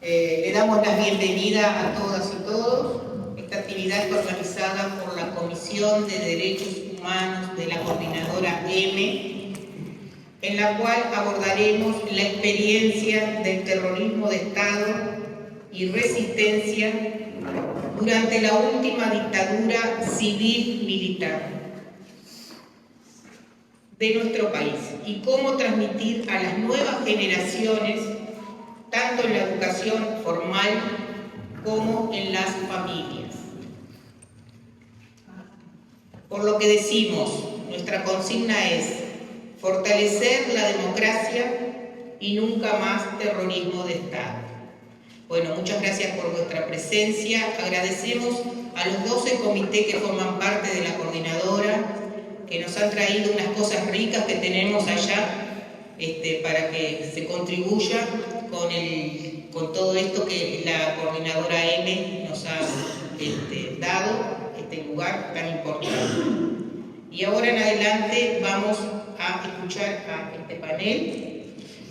Le damos la bienvenida a todas y todos. Esta actividad está organizada por la Comisión de Derechos Humanos de la Coordinadora M, en la cual abordaremos la experiencia del terrorismo de Estado y resistencia durante la última dictadura civil-militar de nuestro país y cómo transmitir a las nuevas generaciones, tanto en la educación formal como en las familias. Por lo que decimos, nuestra consigna es fortalecer la democracia y nunca más terrorismo de Estado. Bueno, muchas gracias por vuestra presencia. Agradecemos a los 12 comités que forman parte de la coordinadora, que nos han traído unas cosas ricas que tenemos allá para que se contribuya con todo esto que la coordinadora M nos ha dado, este lugar tan importante. Y ahora en adelante vamos a escuchar a este panel,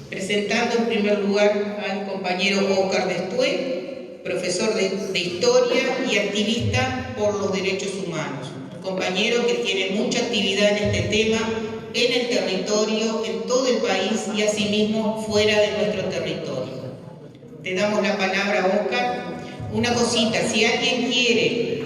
presentando en primer lugar al compañero Óscar Destué, profesor de Historia y activista por los derechos humanos. Un compañero que tiene mucha actividad en este tema, en el territorio, en todo el país y asimismo fuera de nuestro territorio. Te damos la palabra, Óscar. Una cosita, si alguien quiere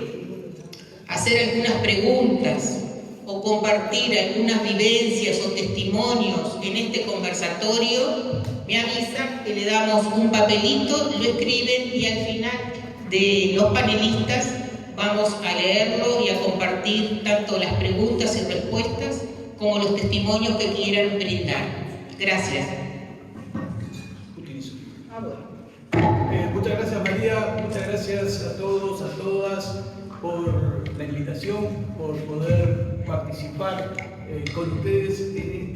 hacer algunas preguntas o compartir algunas vivencias o testimonios en este conversatorio, me avisan que le damos un papelito, lo escriben y al final de los panelistas vamos a leerlo y a compartir tanto las preguntas y respuestas como los testimonios que quieran brindar. Gracias. Muchas gracias, María, muchas gracias a todos, a todas por la invitación, por poder participar con ustedes en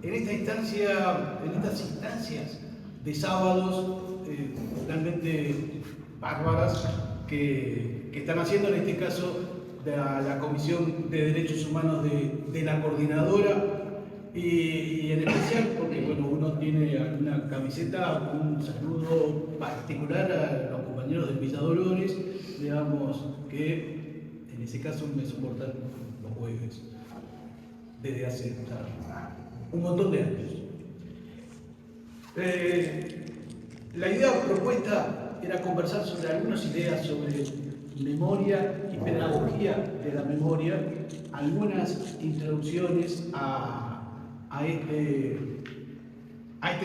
estas instancias de sábados realmente bárbaras que están haciendo, en este caso, de la Comisión de Derechos Humanos de la Coordinadora. Y en especial porque uno tiene alguna camiseta, un saludo particular a los compañeros del Villa Dolores, digamos, que en ese caso me soportan los jueves desde hace un montón de años. La idea propuesta era conversar sobre algunas ideas sobre memoria y pedagogía de la memoria, algunas introducciones a este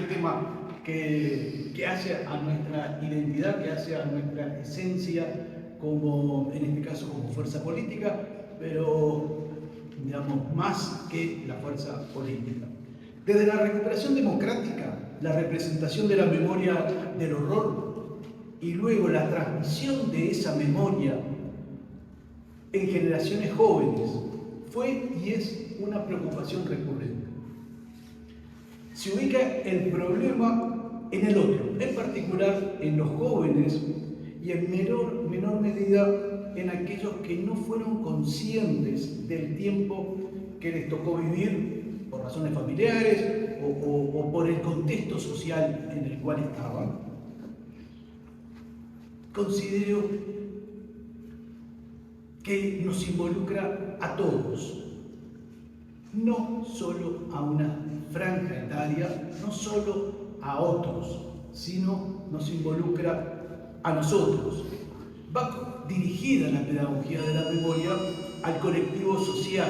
tema que hace a nuestra identidad, que hace a nuestra esencia, como en este caso como fuerza política, pero digamos más que la fuerza política. Desde la recuperación democrática, la representación de la memoria del horror y luego la transmisión de esa memoria en generaciones jóvenes fue y es una preocupación recurrente. Se ubica el problema en el otro, en particular en los jóvenes y en menor medida en aquellos que no fueron conscientes del tiempo que les tocó vivir por razones familiares o por el contexto social en el cual estaban. Considero que nos involucra a todos, no solo a una franja etaria, no solo a otros, sino nos involucra a nosotros. Va dirigida la pedagogía de la memoria al colectivo social.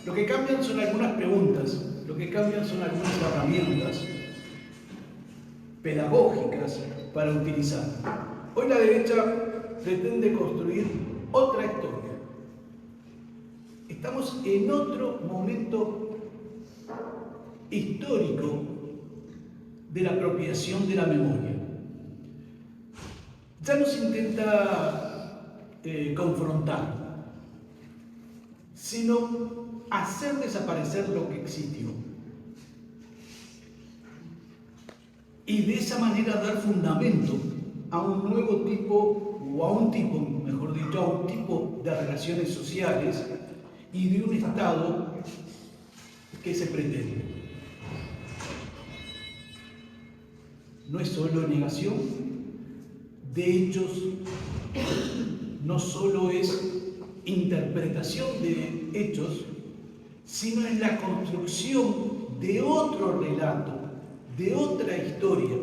Lo que cambian son algunas preguntas, lo que cambian son algunas herramientas pedagógicas para utilizar. Hoy la derecha pretende construir otra historia. Estamos en otro momento histórico de la apropiación de la memoria. Ya no se intenta confrontar, sino hacer desaparecer lo que existió. Y de esa manera dar fundamento a un nuevo tipo, o a un tipo, mejor dicho, a un tipo de relaciones sociales y de un Estado que se pretende. no es solo negación de hechos, no solo es interpretación de hechos, sino es la construcción de otro relato, de otra historia.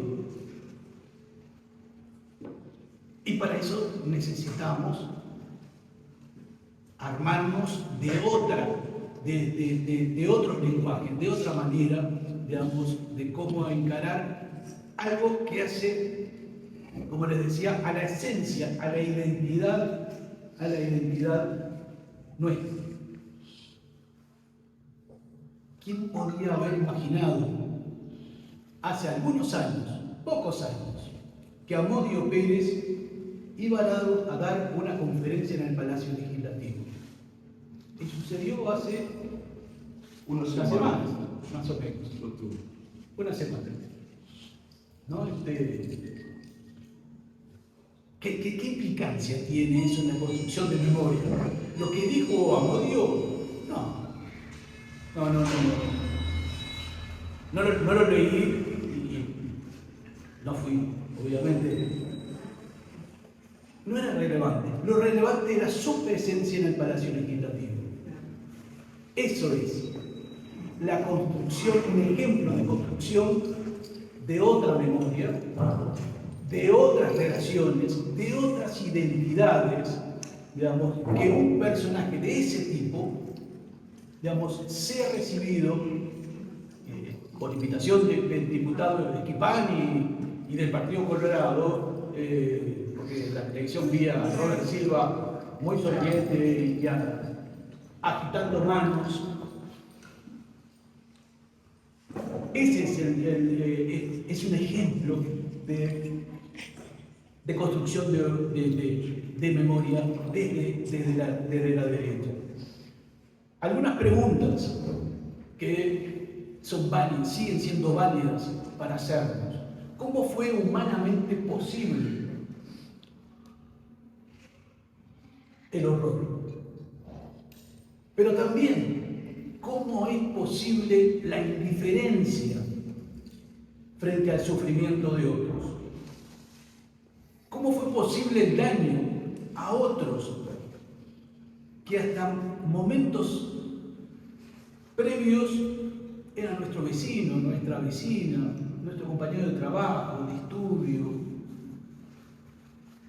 Y para eso necesitamos armarnos de otros lenguajes, de otra manera, digamos, de cómo encarar algo que hace, como les decía, a la esencia, a la identidad nuestra. ¿Quién podría haber imaginado hace algunos años, pocos años, que Amodio Pérez iba a dar una conferencia en el Palacio Legislativo? Y sucedió hace unas semanas, más o menos. Una semana. ¿No? ¿Qué implicancia tiene eso en la construcción de memoria? Lo que dijo Amodio, no lo leí y no fui, obviamente. No era relevante. Lo relevante era su presencia en el Palacio Legislativo. Eso es la construcción, un ejemplo de construcción de otra memoria, de otras relaciones, de otras identidades, digamos, que un personaje de ese tipo, digamos, sea recibido por invitación del diputado Esquipán y del Partido Colorado, porque la televisión vía a Robert Silva muy sonriente y agitando manos. Ese es un ejemplo de construcción de memoria desde la derecha. Algunas preguntas que son válidas, siguen siendo válidas para hacernos. ¿Cómo fue humanamente posible el horror? Pero también, ¿cómo es posible la indiferencia frente al sufrimiento de otros? ¿Cómo fue posible el daño a otros que hasta momentos previos eran nuestro vecino, nuestra vecina, nuestro compañero de trabajo, de estudio,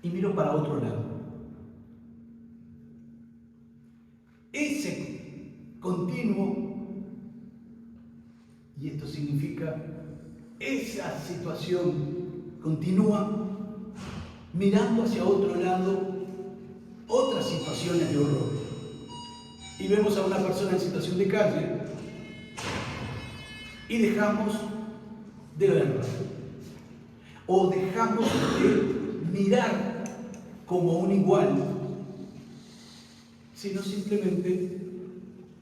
y miró para otro lado? Ese continuo, y esto significa esa situación continúa mirando hacia otro lado otras situaciones de horror. Y vemos a una persona en situación de calle y dejamos de verla, o dejamos de mirar como un igual, sino simplemente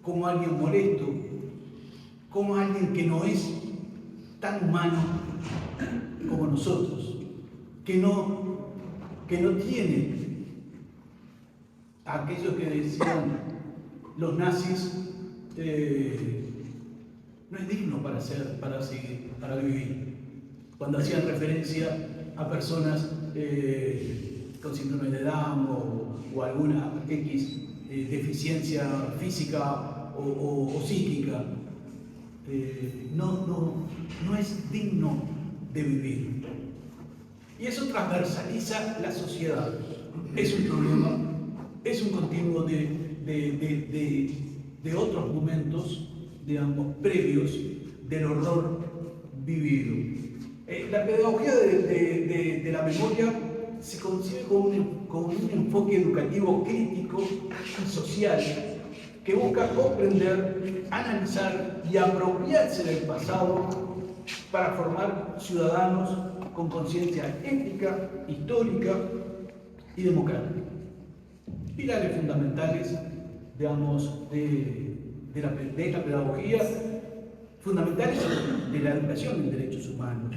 como alguien molesto, como alguien que no es tan humano como nosotros, que no tiene aquello que decían los nazis, no es digno para vivir, cuando hacían referencia a personas con síndrome de Down o alguna deficiencia física o psíquica. No es digno de vivir. Y eso transversaliza la sociedad. Es un problema, es un continuo de otros momentos, digamos, previos del horror vivido. La pedagogía de la memoria se concibe como un enfoque educativo crítico y social que busca comprender, analizar y apropiarse del pasado para formar ciudadanos con conciencia ética, histórica y democrática. Pilares fundamentales, digamos, de esta pedagogía, fundamentales de la educación en derechos humanos.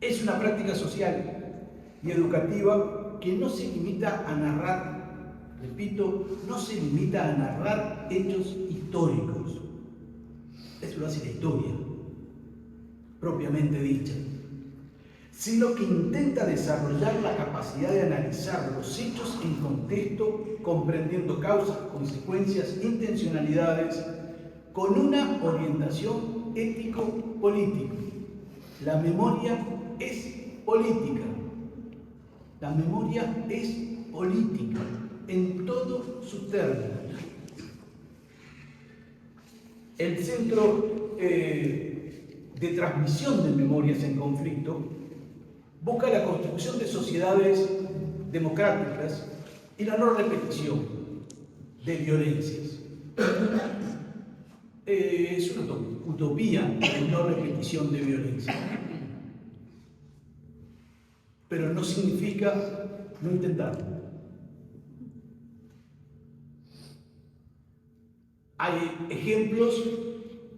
Es una práctica social y educativa que no se limita a narrar, repito, no se limita a narrar hechos históricos. Eso lo hace la historia, propiamente dicha. sino que intenta desarrollar la capacidad de analizar los hechos en contexto, comprendiendo causas, consecuencias, intencionalidades, con una orientación ético-política. La memoria es política. La memoria es política en todos sus términos. El Centro de Transmisión de Memorias en Conflicto busca la construcción de sociedades democráticas y la no repetición de violencias. Es una utopía la no repetición de violencia, pero no significa no intentarlo. Hay ejemplos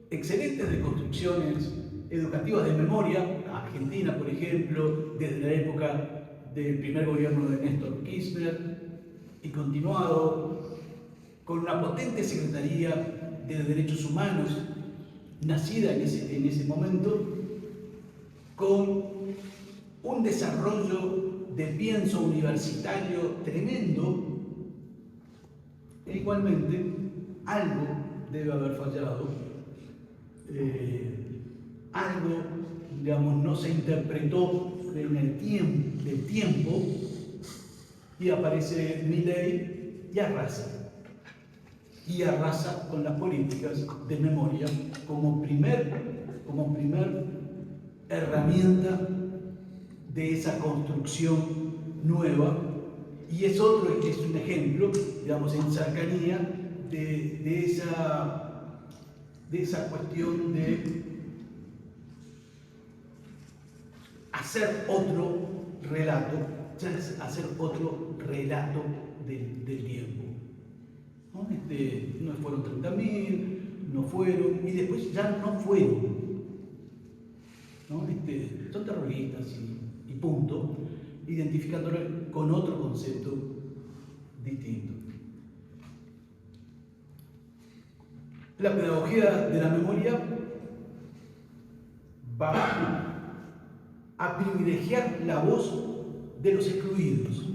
excelentes de construcciones educativas de memoria. Argentina, por ejemplo, desde la época del primer gobierno de Néstor Kirchner y continuado con una potente Secretaría de Derechos Humanos, nacida en ese momento, con un desarrollo de pienso universitario tremendo. E igualmente, algo debe haber fallado, algo, digamos, no se interpretó en el tiempo, y aparece Milei y arrasa con las políticas de memoria como primer herramienta de esa construcción nueva, y es un ejemplo, digamos, en cercanía de esa cuestión de hacer otro relato del tiempo. ¿No? No fueron 30.000, no fueron, y después ya no fueron. ¿No? Son terroristas y punto, identificándolo con otro concepto distinto. La pedagogía de la memoria va a privilegiar la voz de los excluidos.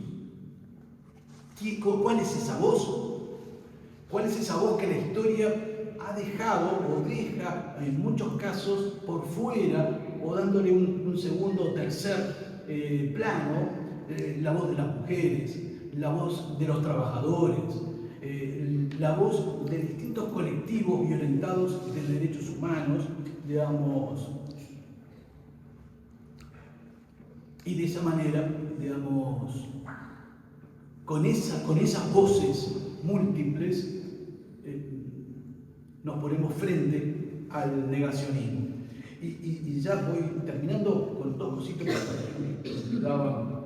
¿Cuál es esa voz? ¿Cuál es esa voz que la historia ha dejado o deja en muchos casos por fuera, o dándole un segundo o tercer plano? La voz de las mujeres, la voz de los trabajadores, la voz de distintos colectivos violentados de derechos humanos, digamos, y de esa manera, digamos, con esas voces múltiples, nos ponemos frente al negacionismo. Y ya voy terminando con dos cositas, porque me daban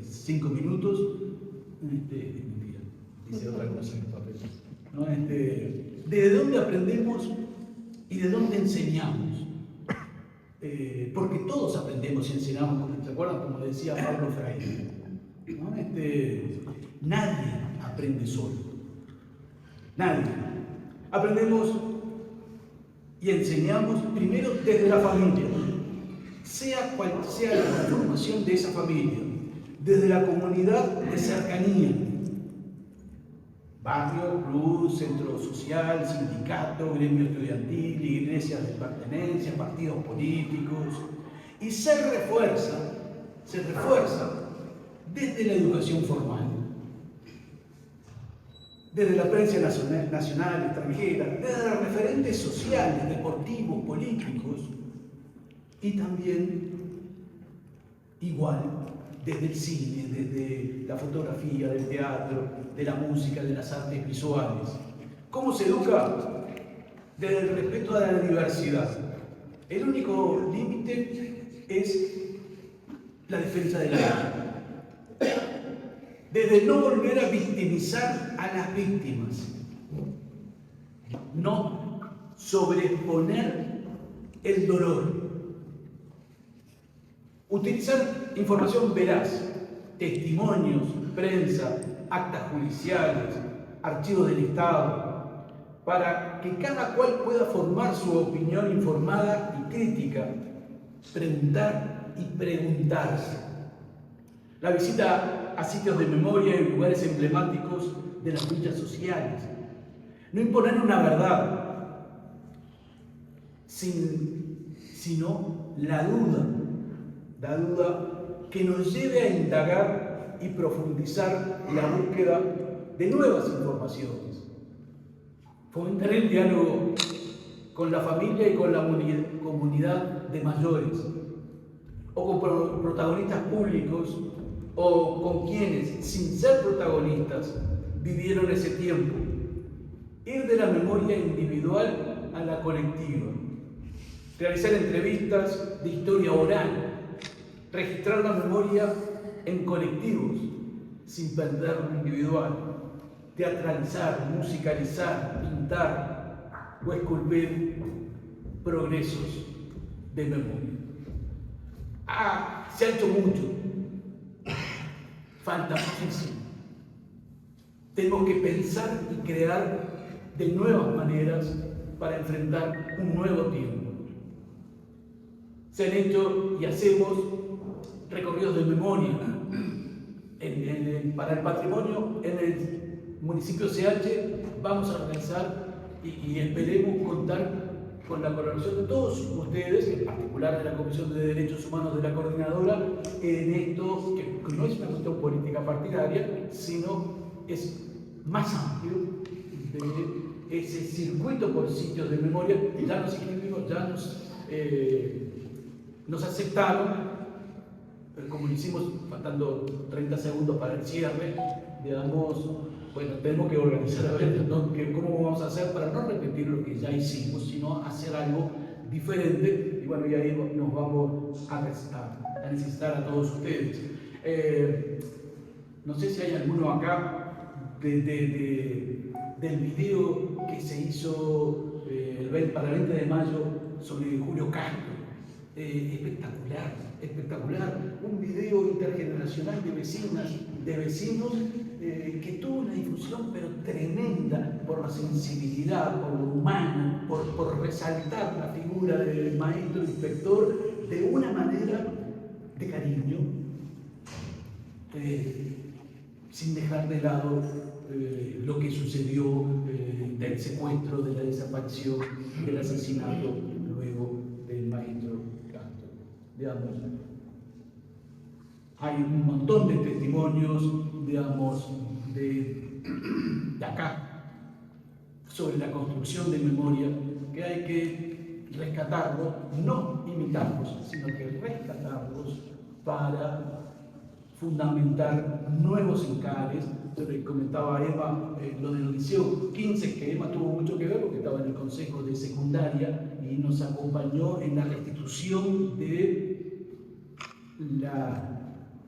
5 minutos. Mentira, dice otra cosa en el papel. ¿No? ¿Desde dónde aprendemos y de dónde enseñamos? Porque todos aprendemos y enseñamos, ¿se acuerdan? Como decía Pablo Freire, ¿no? Nadie aprende solo. Nadie. Aprendemos y enseñamos primero desde la familia, sea cual sea la conformación de esa familia, desde la comunidad de cercanía, barrio, club, centro social, sindicato, gremio estudiantil, iglesias de pertenencia, partidos políticos, y se refuerza desde la educación formal, desde la prensa nacional, extranjera, desde los referentes sociales, deportivos, políticos, y también, igual, desde el cine, desde la fotografía, del teatro, de la música, de las artes visuales. ¿Cómo se educa? Desde el respeto a la diversidad. El único límite es la defensa de la vida. Desde no volver a victimizar a las víctimas, no sobreponer el dolor, utilizar información veraz, testimonios, prensa, actas judiciales, archivos del Estado, para que cada cual pueda formar su opinión informada y crítica, preguntar y preguntarse. La visita a sitios de memoria y lugares emblemáticos de las luchas sociales. No imponer una verdad, sino la duda que nos lleve a indagar y profundizar la búsqueda de nuevas informaciones. Fomentar el diálogo con la familia y con la comunidad de mayores, o con protagonistas públicos, o con quienes, sin ser protagonistas, vivieron ese tiempo. Ir de la memoria individual a la colectiva. Realizar entrevistas de historia oral. Registrar la memoria en colectivos, sin perder lo individual. Teatralizar, musicalizar, pintar o esculpir progresos de memoria. Se ha hecho mucho. Falta muchísimo. Tenemos que pensar y crear de nuevas maneras para enfrentar un nuevo tiempo. Se han hecho y hacemos recorridos de memoria para el patrimonio en el municipio CH. Vamos a organizar y esperemos contar con la colaboración de todos ustedes, en particular de la Comisión de Derechos Humanos de la Coordinadora, en esto que no es una cuestión política partidaria, sino es más amplio de ese circuito por sitios de memoria. Ya nos inscribimos, ya nos aceptaron, como lo hicimos, faltando 30 segundos para el cierre, digamos, bueno, tenemos que organizar a ver cómo vamos a hacer para no repetir lo que ya hicimos, sino hacer algo diferente, y bueno, y ahí nos vamos a necesitar a todos ustedes. No sé si hay alguno acá del video que se hizo para el 20 de mayo sobre Julio Castro. Espectacular, un video intergeneracional de vecinas, de vecinos, que tuvo una difusión pero tremenda por la sensibilidad, por lo humano, por resaltar la figura del maestro inspector de una manera de cariño, sin dejar de lado lo que sucedió del secuestro, de la desaparición, del asesinato luego del maestro Castro. Digamos, hay un montón de testimonios, digamos, de acá, sobre la construcción de memoria, que hay que rescatarlos, no imitarlos, sino que rescatarlos para fundamentar nuevos encares. Yo le comentaba a Emma lo del Liceo 15, que Emma tuvo mucho que ver porque estaba en el consejo de secundaria y nos acompañó en la restitución de la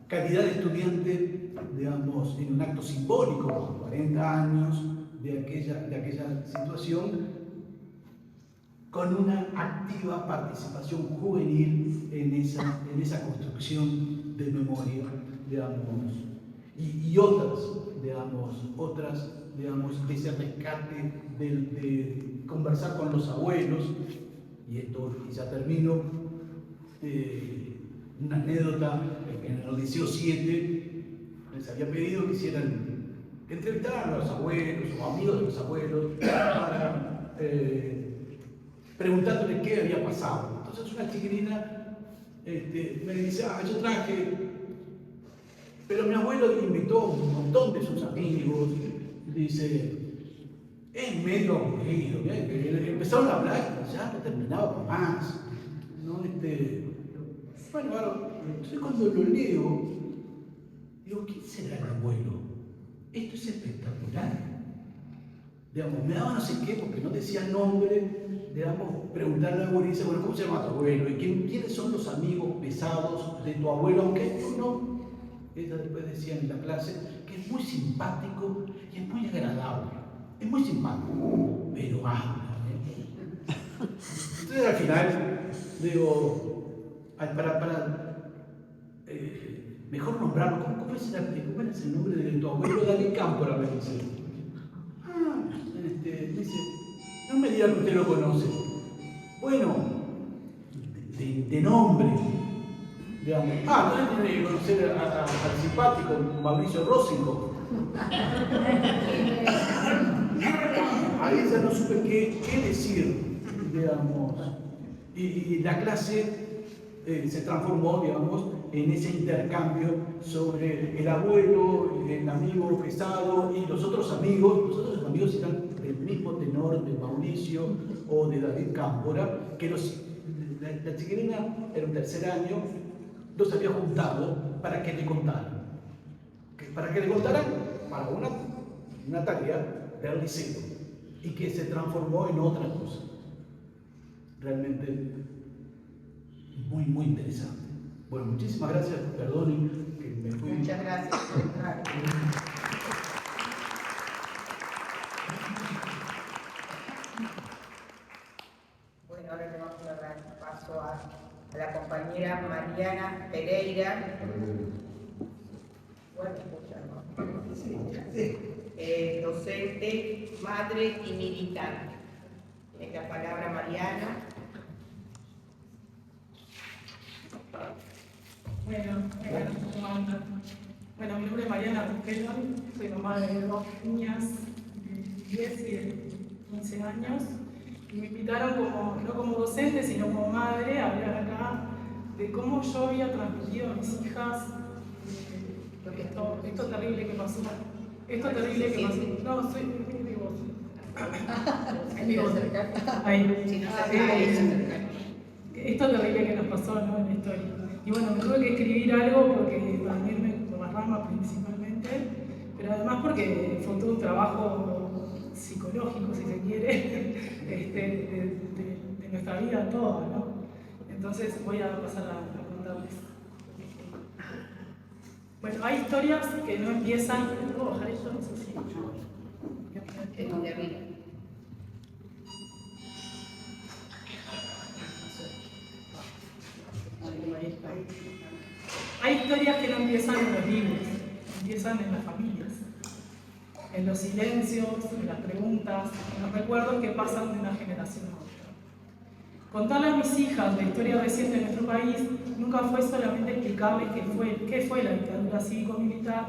calidad de estudiante, digamos, en un acto simbólico, los 40 años de aquella situación, con una activa participación juvenil en esa construcción de memoria, digamos, y otras, de ese rescate, de conversar con los abuelos, y esto ya termino, una anécdota, que en el Liceo 7 les había pedido que entrevistaran a los abuelos o amigos de los abuelos para preguntándole qué había pasado. Entonces una chiquilina me dice, yo traje, pero mi abuelo invitó a un montón de sus amigos. Dice, es medio aburrido, empezaron a hablar y ya no terminaba más, ¿no? Bueno, entonces cuando lo leo, digo, ¿quién será el abuelo? Esto es espectacular. Digamos, me daba no sé qué, porque no decía el nombre, digamos, preguntarle al abuelo y dice, bueno, ¿cómo se llama tu abuelo? ¿Y quiénes son los amigos pesados de tu abuelo? Aunque tú no. Ella después decía en la clase que es muy simpático y es muy agradable. Es muy simpático, pero habla. Entonces al final, digo, mejor nombrarlo. ¿Cómo es el nombre de tu abuelo? David Cámpora, me dice. Dice, no me diga que usted lo conoce. Bueno, de nombre, digamos. Entonces tiene que conocer al simpático Mauricio Rosenkoff. Ahí ya no supe qué decir, digamos. Y la clase se transformó, digamos, en ese intercambio sobre el abuelo, el amigo pesado y los otros amigos. Los otros amigos eran del mismo tenor de Mauricio o de David Cámpora, que la chiquilina era un tercer año, los había juntado para que le contaran. Para que le contaran para una tarea del liceo y que se transformó en otra cosa. Realmente muy, muy interesante. Bueno, muchísimas gracias, perdonen que me fui. Muchas gracias. Bueno, ahora le vamos a dar paso a la compañera Mariana Pereira. Bueno, docente, madre y militante. Tiene la palabra Mariana. Bueno, mi nombre es Mariana Rugelón, soy mamá de dos niñas de 10 y de 15 años. Y me invitaron no como docente, sino como madre a hablar acá de cómo yo había transmitido a mis hijas esto terrible que pasó. Esto terrible que pasó. No, soy mi voz. Es mi voz. Ahí. Esto terrible que nos pasó, ¿no?, en la historia. Y bueno, me tuve que escribir algo porque para mí me rama principalmente, pero además porque fue todo un trabajo psicológico, si se quiere, de nuestra vida toda, ¿no? Entonces voy a pasar a contarles. Bueno, hay historias que no empiezan. ¿Puedo bajar esto? No sé si. Es donde arriba. Hay historias que no empiezan en los libros, empiezan en las familias, en los silencios, en las preguntas, en los recuerdos que pasan de una generación a otra. Contarle a mis hijas la historia reciente de nuestro país nunca fue solamente explicarles qué fue la dictadura cívico-militar,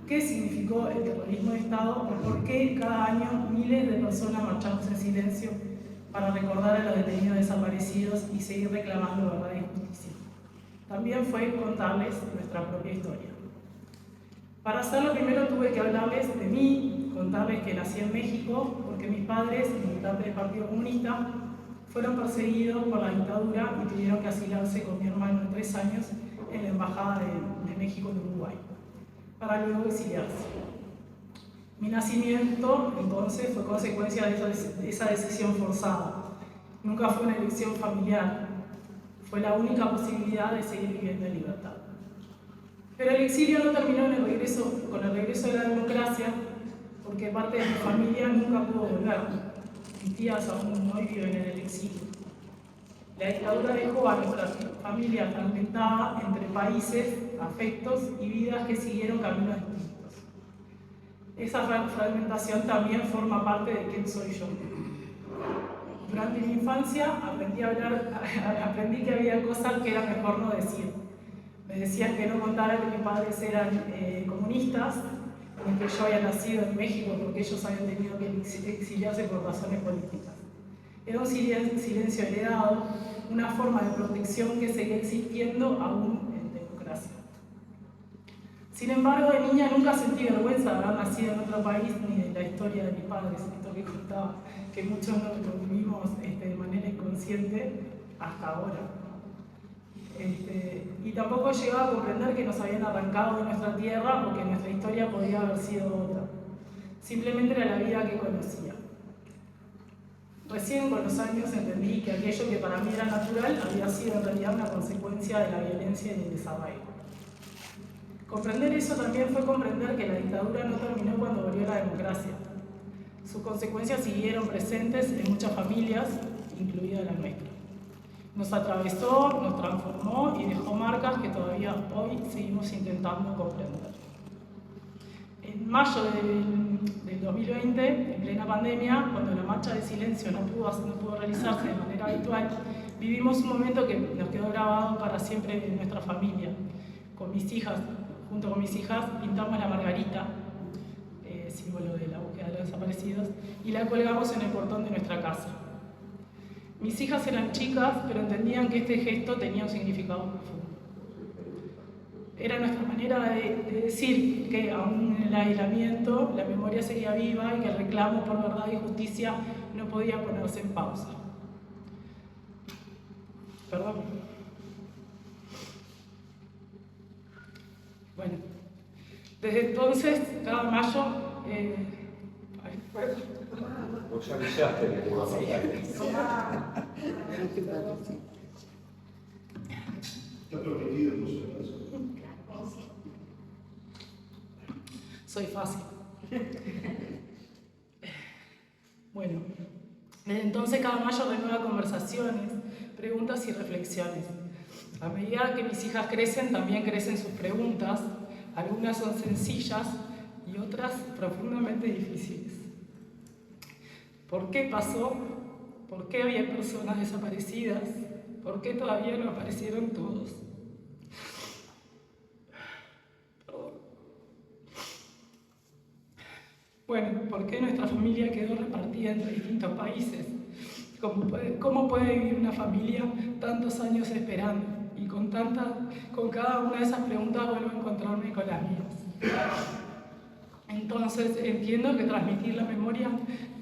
qué significó el terrorismo de Estado o por qué cada año miles de personas marchamos en silencio para recordar a los detenidos desaparecidos y seguir reclamando verdad y justicia. También fue contarles nuestra propia historia. Para hacerlo primero tuve que hablarles de mí, contarles que nací en México porque mis padres, militantes del Partido Comunista, fueron perseguidos por la dictadura y tuvieron que asilarse con mi hermano de 3 años en la Embajada de México en Uruguay, para luego exiliarse. Mi nacimiento, entonces, fue consecuencia de esa decisión forzada. Nunca fue una elección familiar. Fue la única posibilidad de seguir viviendo en libertad. Pero el exilio no terminó con el regreso de la democracia, porque parte de mi familia nunca pudo volver. Mis tías aún hoy viven en el exilio. La dictadura dejó a nuestra familia fragmentada entre países, afectos y vidas que siguieron caminos distintos. Esa fragmentación también forma parte de quién soy yo. Durante mi infancia aprendí que había cosas que era mejor no decir. Me decían que no contara que mis padres eran comunistas, ni que yo había nacido en México porque ellos habían tenido que exiliarse por razones políticas. Era un silencio heredado, una forma de protección que seguía existiendo aún en democracia. Sin embargo, de niña nunca sentí vergüenza de haber nacido en otro país ni de la historia de mis padres, esto que contaba, que muchos no lo vivimos de manera inconsciente hasta ahora. Y tampoco llegaba a comprender que nos habían arrancado de nuestra tierra o que nuestra historia podía haber sido otra. Simplemente era la vida que conocía. Recién con los años entendí que aquello que para mí era natural había sido en realidad una consecuencia de la violencia y del desarraigo. Comprender eso también fue comprender que la dictadura no terminó cuando volvió la democracia. Sus consecuencias siguieron presentes en muchas familias, incluida la nuestra. Nos atravesó, nos transformó y dejó marcas que todavía hoy seguimos intentando comprender. En mayo del 2020, en plena pandemia, cuando la marcha de silencio no pudo realizarse de manera habitual, vivimos un momento que nos quedó grabado para siempre en nuestra familia. Con mis hijas, junto con mis hijas, pintamos la margarita, símbolo de la búsqueda de los desaparecidos, y la colgamos en el portón de nuestra casa. Mis hijas eran chicas, pero entendían que este gesto tenía un significado profundo. Era nuestra manera de decir que aún en el aislamiento la memoria seguía viva y que el reclamo por verdad y justicia no podía ponerse en pausa. Perdón. Bueno, desde entonces, cada mayo... Vos avisaste que te iba a matar. Está prometido, por si acaso. Soy fácil. Bueno, desde entonces cada mayo renueva conversaciones, preguntas y reflexiones. A medida que mis hijas crecen, también crecen sus preguntas. Algunas son sencillas y otras profundamente difíciles. ¿Por qué pasó? ¿Por qué había personas desaparecidas? ¿Por qué todavía no aparecieron todos? Perdón. Bueno, ¿por qué nuestra familia quedó repartida entre distintos países? ¿Cómo puede vivir una familia tantos años esperando? Y con cada una de esas preguntas vuelvo a encontrarme con las mías. Entonces entiendo que transmitir la memoria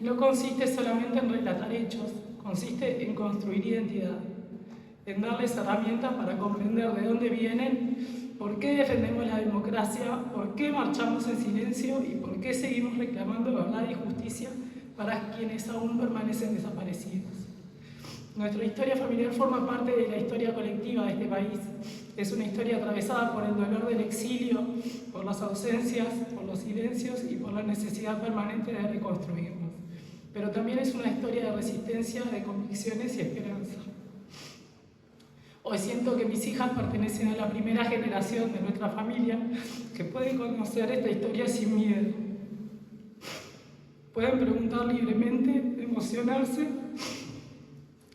no consiste solamente en relatar hechos, consiste en construir identidad, en darles herramientas para comprender de dónde vienen, por qué defendemos la democracia, por qué marchamos en silencio y por qué seguimos reclamando verdad y justicia para quienes aún permanecen desaparecidos. Nuestra historia familiar forma parte de la historia colectiva de este país. Es una historia atravesada por el dolor del exilio, por las ausencias, por los silencios y por la necesidad permanente de reconstruirnos. Pero también es una historia de resistencia, de convicciones y esperanza. Hoy siento que mis hijas pertenecen a la primera generación de nuestra familia que pueden conocer esta historia sin miedo. Pueden preguntar libremente, emocionarse,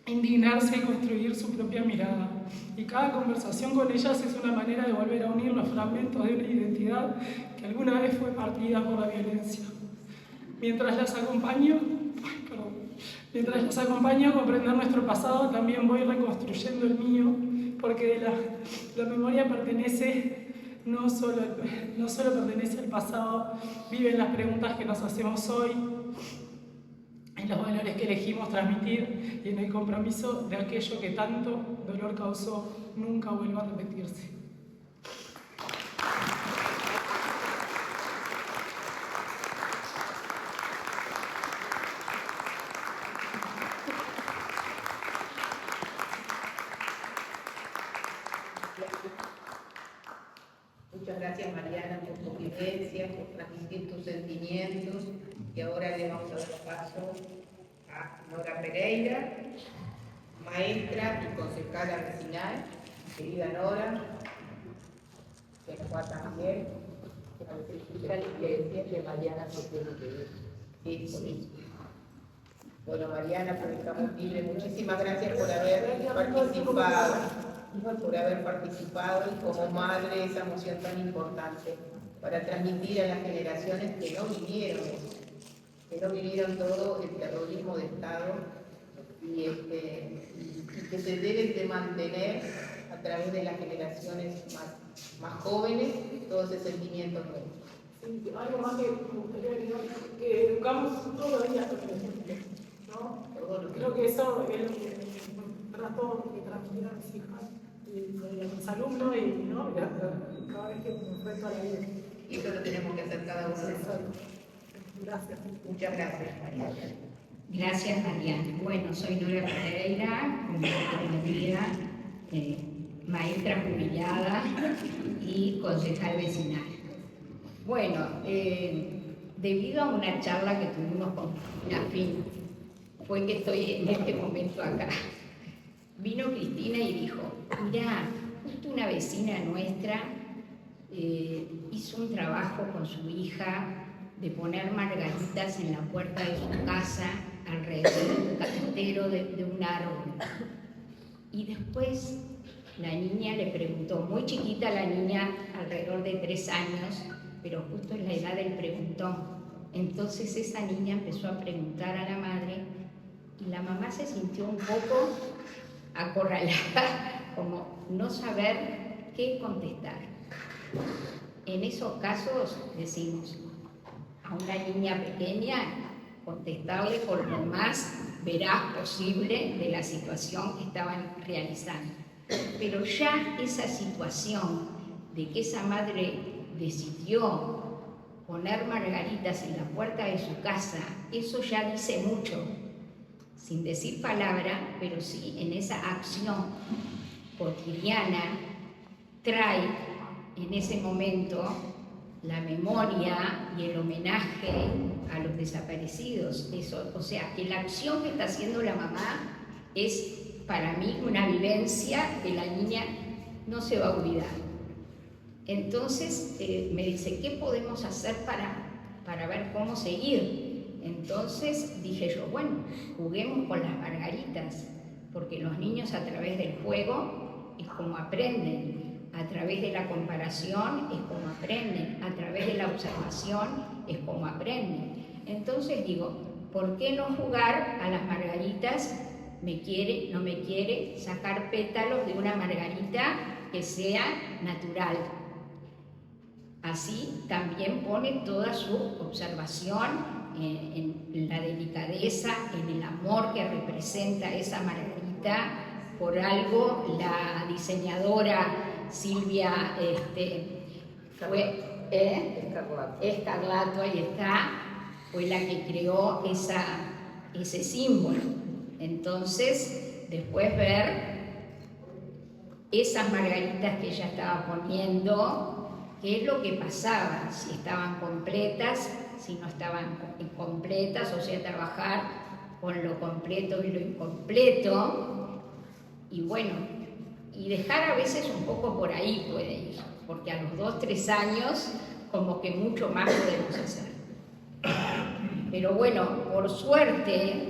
indignarse y construir su propia mirada. Y cada conversación con ellas es una manera de volver a unir los fragmentos de una identidad que alguna vez fue partida por la violencia. Mientras las acompaño a comprender nuestro pasado, también voy reconstruyendo el mío, porque la memoria no solo pertenece al pasado, vive en las preguntas que nos hacemos hoy, en los valores que elegimos transmitir y en el compromiso de aquello que tanto dolor causó nunca vuelva a repetirse. Muchas gracias, Mariana, por tu vivencia, por transmitir tus sentimientos. Y ahora le vamos a dar paso a Nora Pereira, maestra y concejala vecinal. Querida Nora, que nos va también a explicar la vivencia que Mariana no tiene que ver. Sí. Bueno, Mariana, por Estamos Libres, muchísimas gracias por haber participado y como madre esa emoción tan importante para transmitir a las generaciones que no vivieron todo el terrorismo de Estado y que se deben de mantener a través de las generaciones más jóvenes todo ese sentimiento nuevo. Sí, algo más que me gustaría agregar, que educamos todos los días, ¿no? Creo que eso es lo que trato de transmitir a mis hijas y a mis alumnos y ¿no? Cada vez que me enfrento a la vida. Y eso lo tenemos que hacer cada uno de nosotros. Gracias. Muchas gracias, Mariana. Gracias, Mariana. Bueno, soy Nora Pereira, como María, maestra jubilada y concejal vecinal. Bueno, debido a una charla que tuvimos con Cristina Fin, fue que estoy en este momento acá. Vino Cristina y dijo, mirá, justo una vecina nuestra hizo un trabajo con su hija de poner margaritas en la puerta de su casa alrededor de un cantero de un árbol. Y después la niña le preguntó, muy chiquita la niña, alrededor de 3 años, pero justo en la edad del preguntón. Entonces esa niña empezó a preguntar a la madre y la mamá se sintió un poco acorralada, como no saber qué contestar. En esos casos decimos a una niña pequeña contestarle por lo más veraz posible de la situación que estaban realizando. Pero ya esa situación de que esa madre decidió poner margaritas en la puerta de su casa, eso ya dice mucho, sin decir palabra, pero sí en esa acción cotidiana trae en ese momento la memoria y el homenaje a los desaparecidos. Eso, o sea, que la acción que está haciendo la mamá es para mí una vivencia que la niña no se va a olvidar. Entonces me dice, ¿qué podemos hacer para ver cómo seguir? Entonces dije yo, bueno, juguemos con las margaritas, porque los niños a través del juego es como aprenden, a través de la comparación es como aprenden, a través de la observación es como aprenden. Entonces digo, ¿por qué no jugar a las margaritas? ¿Me quiere, no me quiere? Sacar pétalos de una margarita que sea natural. Así también pone toda su observación en la delicadeza, en el amor que representa esa margarita. Por algo la diseñadora Silvia Escarlato, ahí está, fue la que creó ese símbolo. Entonces, después ver esas margaritas que ella estaba poniendo, qué es lo que pasaba, si estaban completas, si no estaban incompletas, o sea, trabajar con lo completo y lo incompleto, y bueno, y dejar a veces un poco por ahí puede ir, porque a los 2, 3 años como que mucho más podemos hacer. Pero bueno, por suerte,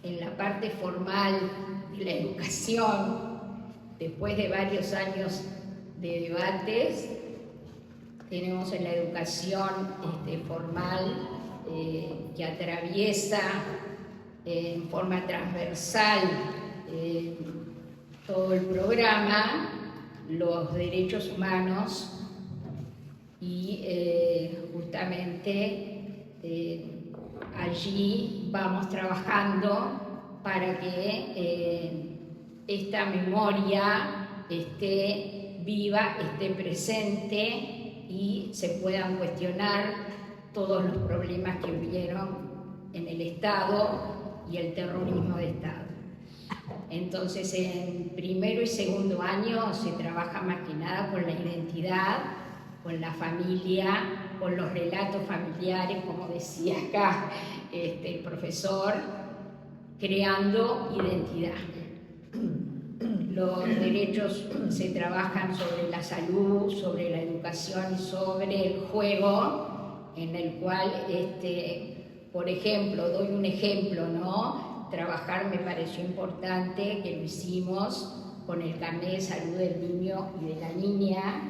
en la parte formal de la educación, después de varios años de debates, tenemos en la educación formal que atraviesa en forma transversal todo el programa, los derechos humanos, y justamente allí vamos trabajando para que esta memoria esté viva, esté presente y se puedan cuestionar todos los problemas que hubieron en el Estado y el terrorismo de Estado. Entonces, en primero y segundo año se trabaja más que nada con la identidad, con la familia, con los relatos familiares, como decía acá el profesor, creando identidad. Los derechos se trabajan sobre la salud, sobre la educación y sobre el juego, en el cual, por ejemplo, doy un ejemplo, ¿no? Trabajar me pareció importante, que lo hicimos con el carnet de salud del niño y de la niña,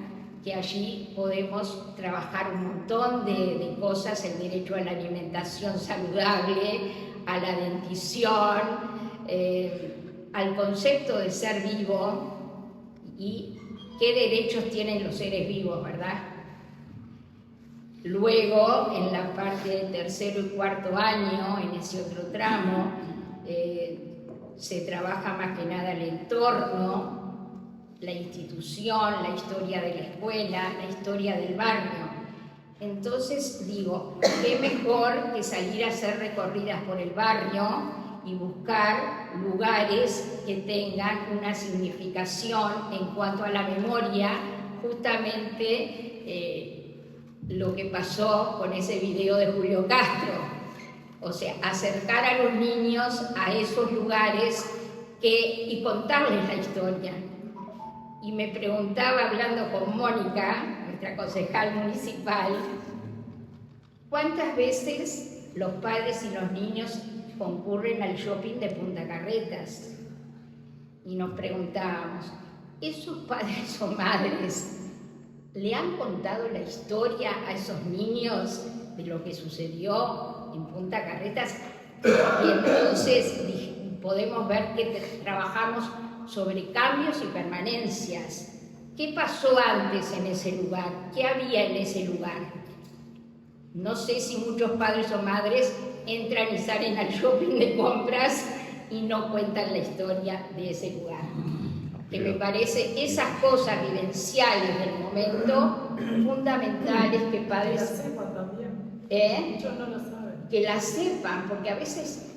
que allí podemos trabajar un montón de cosas, el derecho a la alimentación saludable, a la dentición, al concepto de ser vivo y qué derechos tienen los seres vivos, ¿verdad? Luego, en la parte del tercero y cuarto año, en ese otro tramo, se trabaja más que nada el entorno, la institución, la historia de la escuela, la historia del barrio. Entonces digo, qué mejor que salir a hacer recorridas por el barrio y buscar lugares que tengan una significación en cuanto a la memoria, justamente lo que pasó con ese video de Julio Castro. O sea, acercar a los niños a esos lugares y contarles la historia. Y me preguntaba, hablando con Mónica, nuestra concejal municipal, ¿cuántas veces los padres y los niños concurren al shopping de Punta Carretas? y nos preguntábamos, ¿esos padres o madres le han contado la historia a esos niños de lo que sucedió en Punta Carretas? Y entonces podemos ver que trabajamos sobre cambios y permanencias. ¿Qué pasó antes en ese lugar? ¿Qué había en ese lugar? No sé si muchos padres o madres entran y salen al shopping de compras y no cuentan la historia de ese lugar. Que me parece esas cosas vivenciales del momento fundamentales que padres... Que la sepan también. Muchos no lo saben. Que la sepan, porque a veces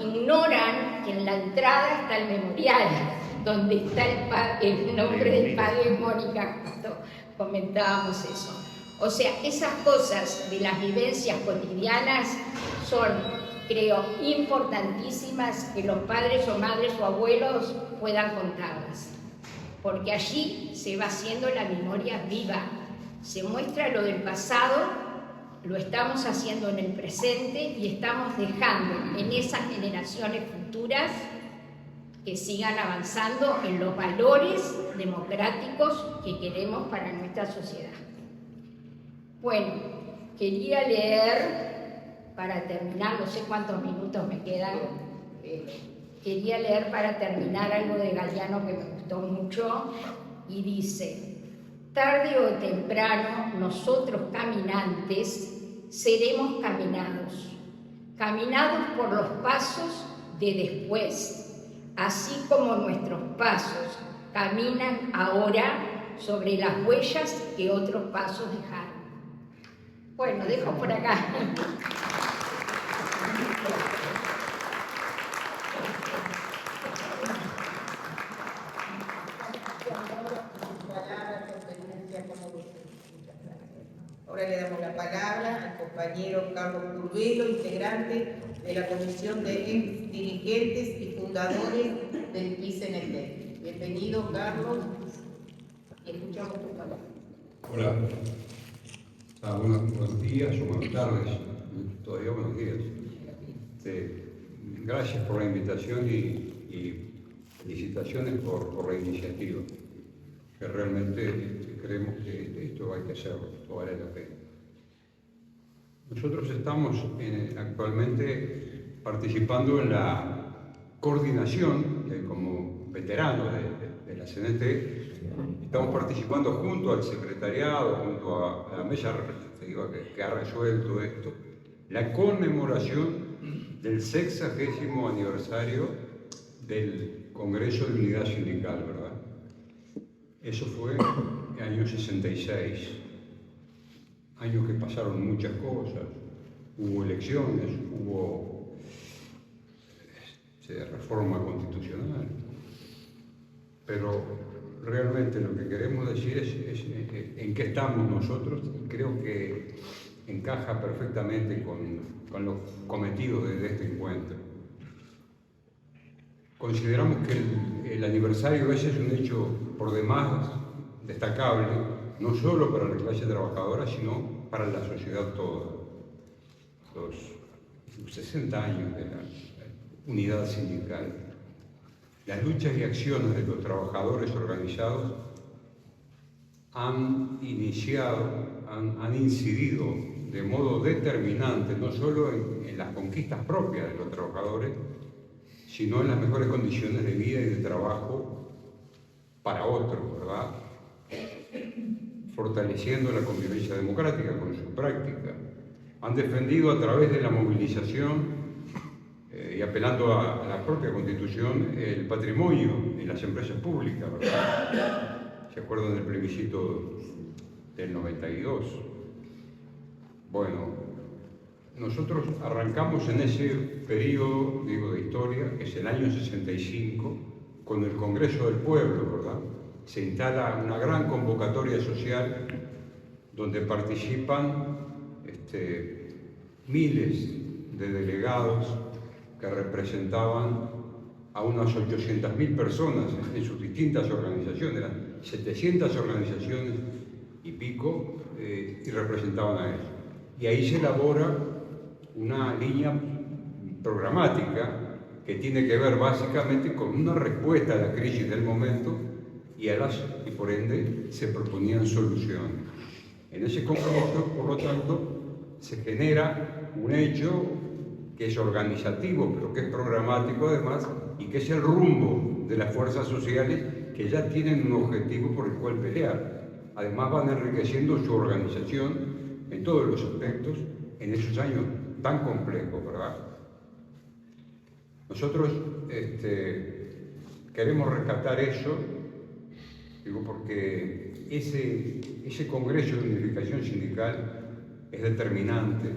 ignoran que en la entrada está el memorial, donde está el nombre del padre. Mónica, justo comentábamos eso. O sea, esas cosas de las vivencias cotidianas son, creo, importantísimas que los padres o madres o abuelos puedan contarlas, porque allí se va haciendo la memoria viva, se muestra lo del pasado, lo estamos haciendo en el presente y estamos dejando en esas generaciones futuras que sigan avanzando en los valores democráticos que queremos para nuestra sociedad. Bueno, quería leer, para terminar, no sé cuántos minutos me quedan, quería leer para terminar algo de Galeano que me gustó mucho, y dice: tarde o temprano nosotros caminantes seremos caminados por los pasos de después, así como nuestros pasos caminan ahora sobre las huellas que otros pasos dejaron. Bueno, dejo por acá. Ahora le damos la palabra al compañero Carlos Curvelo, integrante de la Comisión de Dirigentes y Fundadores del PICNT. Bienvenido, Carlos, y escuchamos tu palabra. Hola. Buenos días o buenas tardes, todavía buenos días. Gracias por la invitación y felicitaciones por la iniciativa, que realmente creemos que esto hay que hacerlo, esto vale la pena. Nosotros estamos actualmente participando en la coordinación, como veterano de la CNT, estamos participando junto al secretariado, junto a la mesa representativa que ha resuelto esto, la conmemoración del 60º aniversario del Congreso de Unidad Sindical, ¿verdad? Eso fue en el año 66, años que pasaron muchas cosas, hubo elecciones, hubo reforma constitucional, pero realmente lo que queremos decir es en qué estamos nosotros, y creo que encaja perfectamente con los cometidos de este encuentro. Consideramos que el aniversario ese es un hecho por demás destacable, no solo para la clase trabajadora, sino para la sociedad toda. Los 60 años de la unidad sindical. Las luchas y acciones de los trabajadores organizados han incidido de modo determinante no solo en las conquistas propias de los trabajadores, sino en las mejores condiciones de vida y de trabajo para otros, ¿verdad? Fortaleciendo la convivencia democrática con su práctica. Han defendido a través de la movilización y apelando a la propia Constitución, el patrimonio en las empresas públicas, ¿verdad? ¿Se acuerdan del plebiscito del 92? Bueno, nosotros arrancamos en ese periodo, digo, de historia, que es el año 65, con el Congreso del Pueblo, ¿verdad? Se instala una gran convocatoria social donde participan miles de delegados que representaban a unas 800.000 personas en sus distintas organizaciones, eran 700 organizaciones y pico, y representaban a ellos. Y ahí se elabora una línea programática que tiene que ver básicamente con una respuesta a la crisis del momento y por ende se proponían soluciones. En ese congreso, por lo tanto, se genera un hecho que es organizativo, pero que es programático además, y que es el rumbo de las fuerzas sociales que ya tienen un objetivo por el cual pelear. Además van enriqueciendo su organización en todos los aspectos en esos años tan complejos, ¿verdad? Nosotros queremos rescatar eso, digo, porque ese Congreso de Unificación Sindical es determinante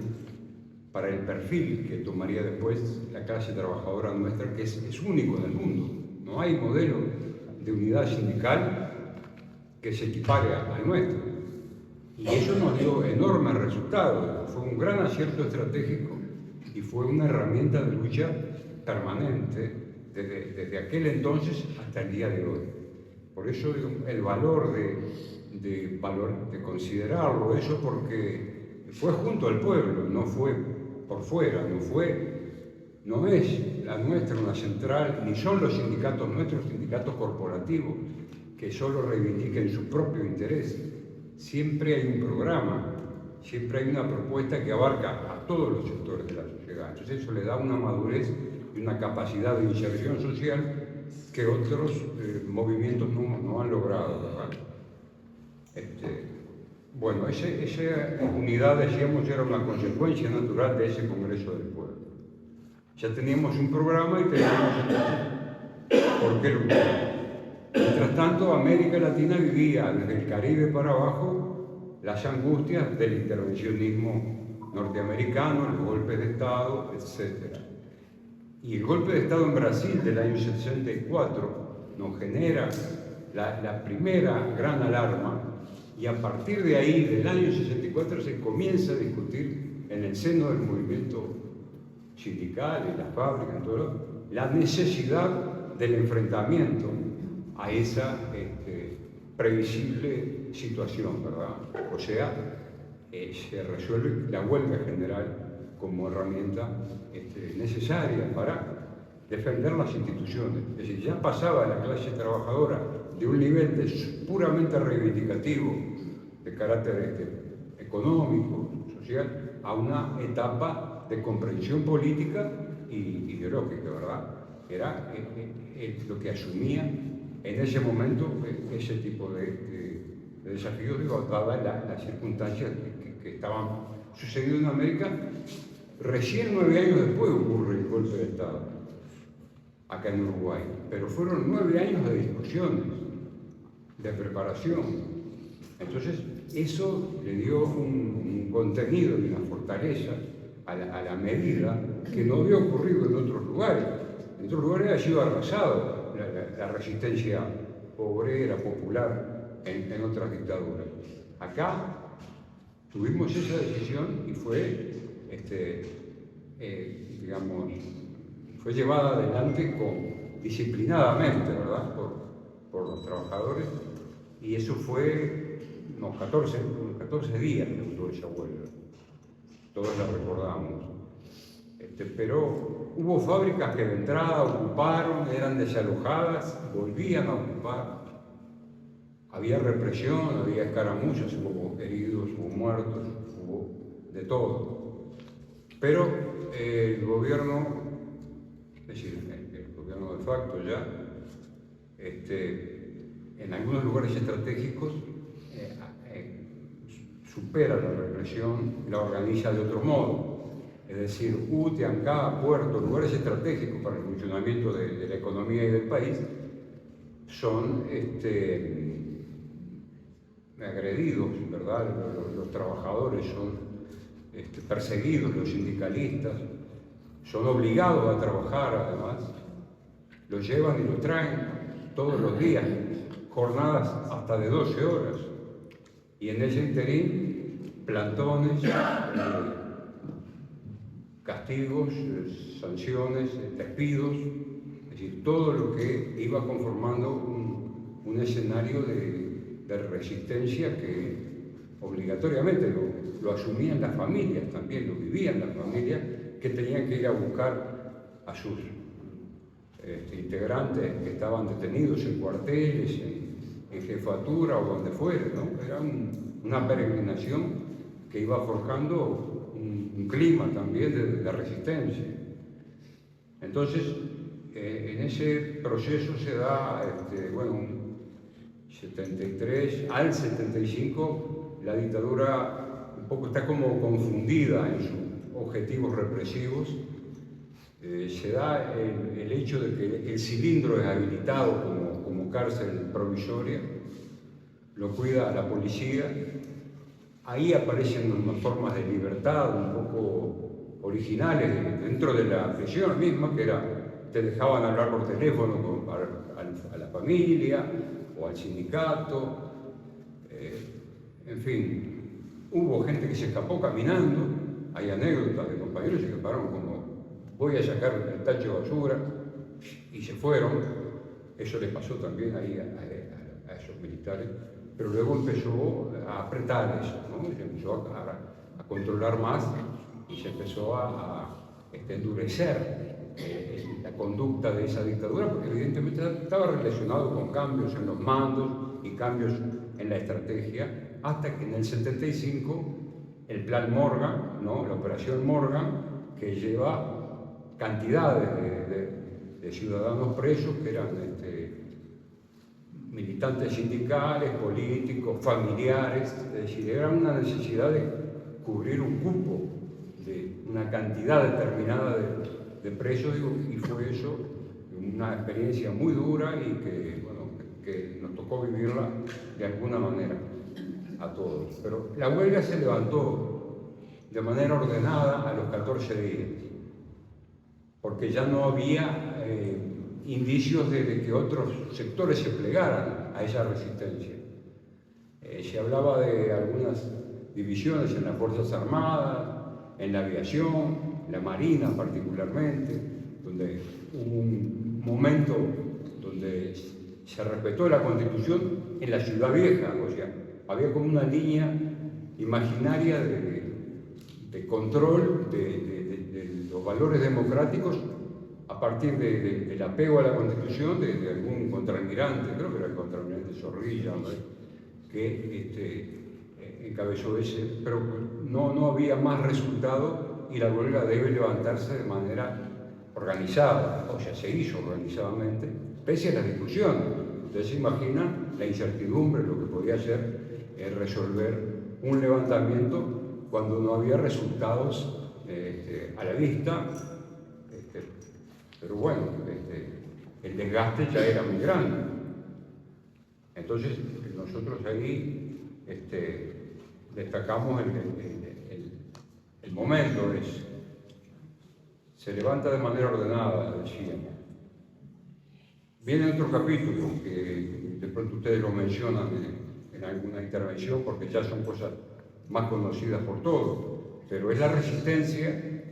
para el perfil que tomaría después la clase trabajadora nuestra, que es único en el mundo. No hay modelo de unidad sindical que se equipare al nuestro. Y eso nos dio enormes resultados. Fue un gran acierto estratégico y fue una herramienta de lucha permanente desde aquel entonces hasta el día de hoy. Por eso el valor de considerarlo eso, porque fue junto al pueblo, no fue por fuera, no es la nuestra una central, ni son los sindicatos nuestros sindicatos corporativos que solo reivindiquen su propio interés. Siempre hay un programa, siempre hay una propuesta que abarca a todos los sectores de la sociedad. Entonces eso le da una madurez y una capacidad de inserción social que otros movimientos no han logrado, ¿verdad? Bueno, esa unidad, decíamos, era una consecuencia natural de ese Congreso del Pueblo. Ya teníamos un programa y teníamos entonces por qué luchar. Mientras tanto, América Latina vivía desde el Caribe para abajo las angustias del intervencionismo norteamericano, los golpes de Estado, etc. Y el golpe de Estado en Brasil del año 64 nos genera la primera gran alarma, y a partir de ahí, del año 64, se comienza a discutir en el seno del movimiento sindical, en las fábricas, en todo, la necesidad del enfrentamiento a esa previsible situación, ¿verdad? O sea, se resuelve la huelga general como herramienta necesaria para defender las instituciones. Es decir, ya pasaba la clase trabajadora de un nivel puramente reivindicativo, de carácter económico, social, a una etapa de comprensión política y ideológica, ¿verdad? Era lo que asumía en ese momento ese tipo de desafíos, dadas las circunstancias que estaban sucediendo en América. Recién 9 años después ocurre el golpe de Estado, acá en Uruguay, pero fueron 9 años de discusiones, de preparación. Entonces, eso le dio un contenido y una fortaleza a la medida que no había ocurrido en otros lugares. En otros lugares ha sido arrasado la resistencia obrera, popular, en otras dictaduras. Acá tuvimos esa decisión y fue, fue llevada adelante disciplinadamente, ¿verdad?, por los trabajadores, y eso fue unos 14 días que duró esa huelga. Todos la recordamos. Pero hubo fábricas que de entrada ocuparon, eran desalojadas, volvían a ocupar. Había represión, había escaramuzas, hubo heridos, hubo muertos, hubo de todo. Pero el gobierno, es decir, el gobierno de facto ya, en algunos lugares estratégicos supera la represión, la organiza de otro modo. Es decir, UTE, ANCA, Puerto, lugares estratégicos para el funcionamiento de la economía y del país, son agredidos, ¿verdad? Los trabajadores son perseguidos, los sindicalistas, son obligados a trabajar además, los llevan y los traen todos los días, jornadas hasta de 12 horas, y en ese interín, plantones, castigos, sanciones, despidos, es decir, todo lo que iba conformando un escenario de resistencia que obligatoriamente lo asumían las familias también, lo vivían las familias, que tenían que ir a buscar a sus integrantes que estaban detenidos en cuarteles, en jefatura o donde fuera, ¿no? Era una peregrinación que iba forjando un clima también de resistencia. Entonces, en ese proceso se da, 73, al 75, la dictadura un poco está como confundida en sus objetivos represivos. Se da el hecho de que el cilindro es habilitado como cárcel provisoria, lo cuida la policía. Ahí aparecen unas formas de libertad un poco originales dentro de la prisión misma, que era, te dejaban hablar por teléfono a la familia o al sindicato, en fin, hubo gente que se escapó caminando, hay anécdotas de compañeros que se escaparon como voy a sacar el tacho de basura y se fueron. Eso les pasó también ahí a esos militares, pero luego empezó a apretar eso, ¿no? Se empezó a controlar más y se empezó a endurecer la conducta de esa dictadura, porque evidentemente estaba relacionado con cambios en los mandos y cambios en la estrategia, hasta que en el 75 el plan Morgan, ¿no? La operación Morgan, que lleva cantidades de ciudadanos presos que eran militantes sindicales, políticos, familiares, es decir, era una necesidad de cubrir un cupo de una cantidad determinada de presos, y fue eso una experiencia muy dura y que nos tocó vivirla de alguna manera a todos. Pero la huelga se levantó de manera ordenada a los 14 días, porque ya no había indicios de que otros sectores se plegaran a esa resistencia. Se hablaba de algunas divisiones en las Fuerzas Armadas, en la aviación, la Marina particularmente, donde hubo un momento donde se respetó la Constitución en la Ciudad Vieja, o sea, había como una línea imaginaria de control de los valores democráticos a partir del apego a la Constitución de algún contraalmirante, creo que era el contraalmirante Zorrilla, ¿no? Que encabezó ese, pero no había más resultado y la huelga debe levantarse de manera organizada, o sea, se hizo organizadamente, pese a las discusiones. Ustedes se imaginan la incertidumbre, lo que podía ser resolver un levantamiento cuando no había resultados a la vista, pero bueno, el desgaste ya era muy grande. Entonces, nosotros ahí destacamos el momento, se levanta de manera ordenada, decíamos. Viene otro capítulo que de pronto ustedes lo mencionan en alguna intervención, porque ya son cosas más conocidas por todos, pero es la resistencia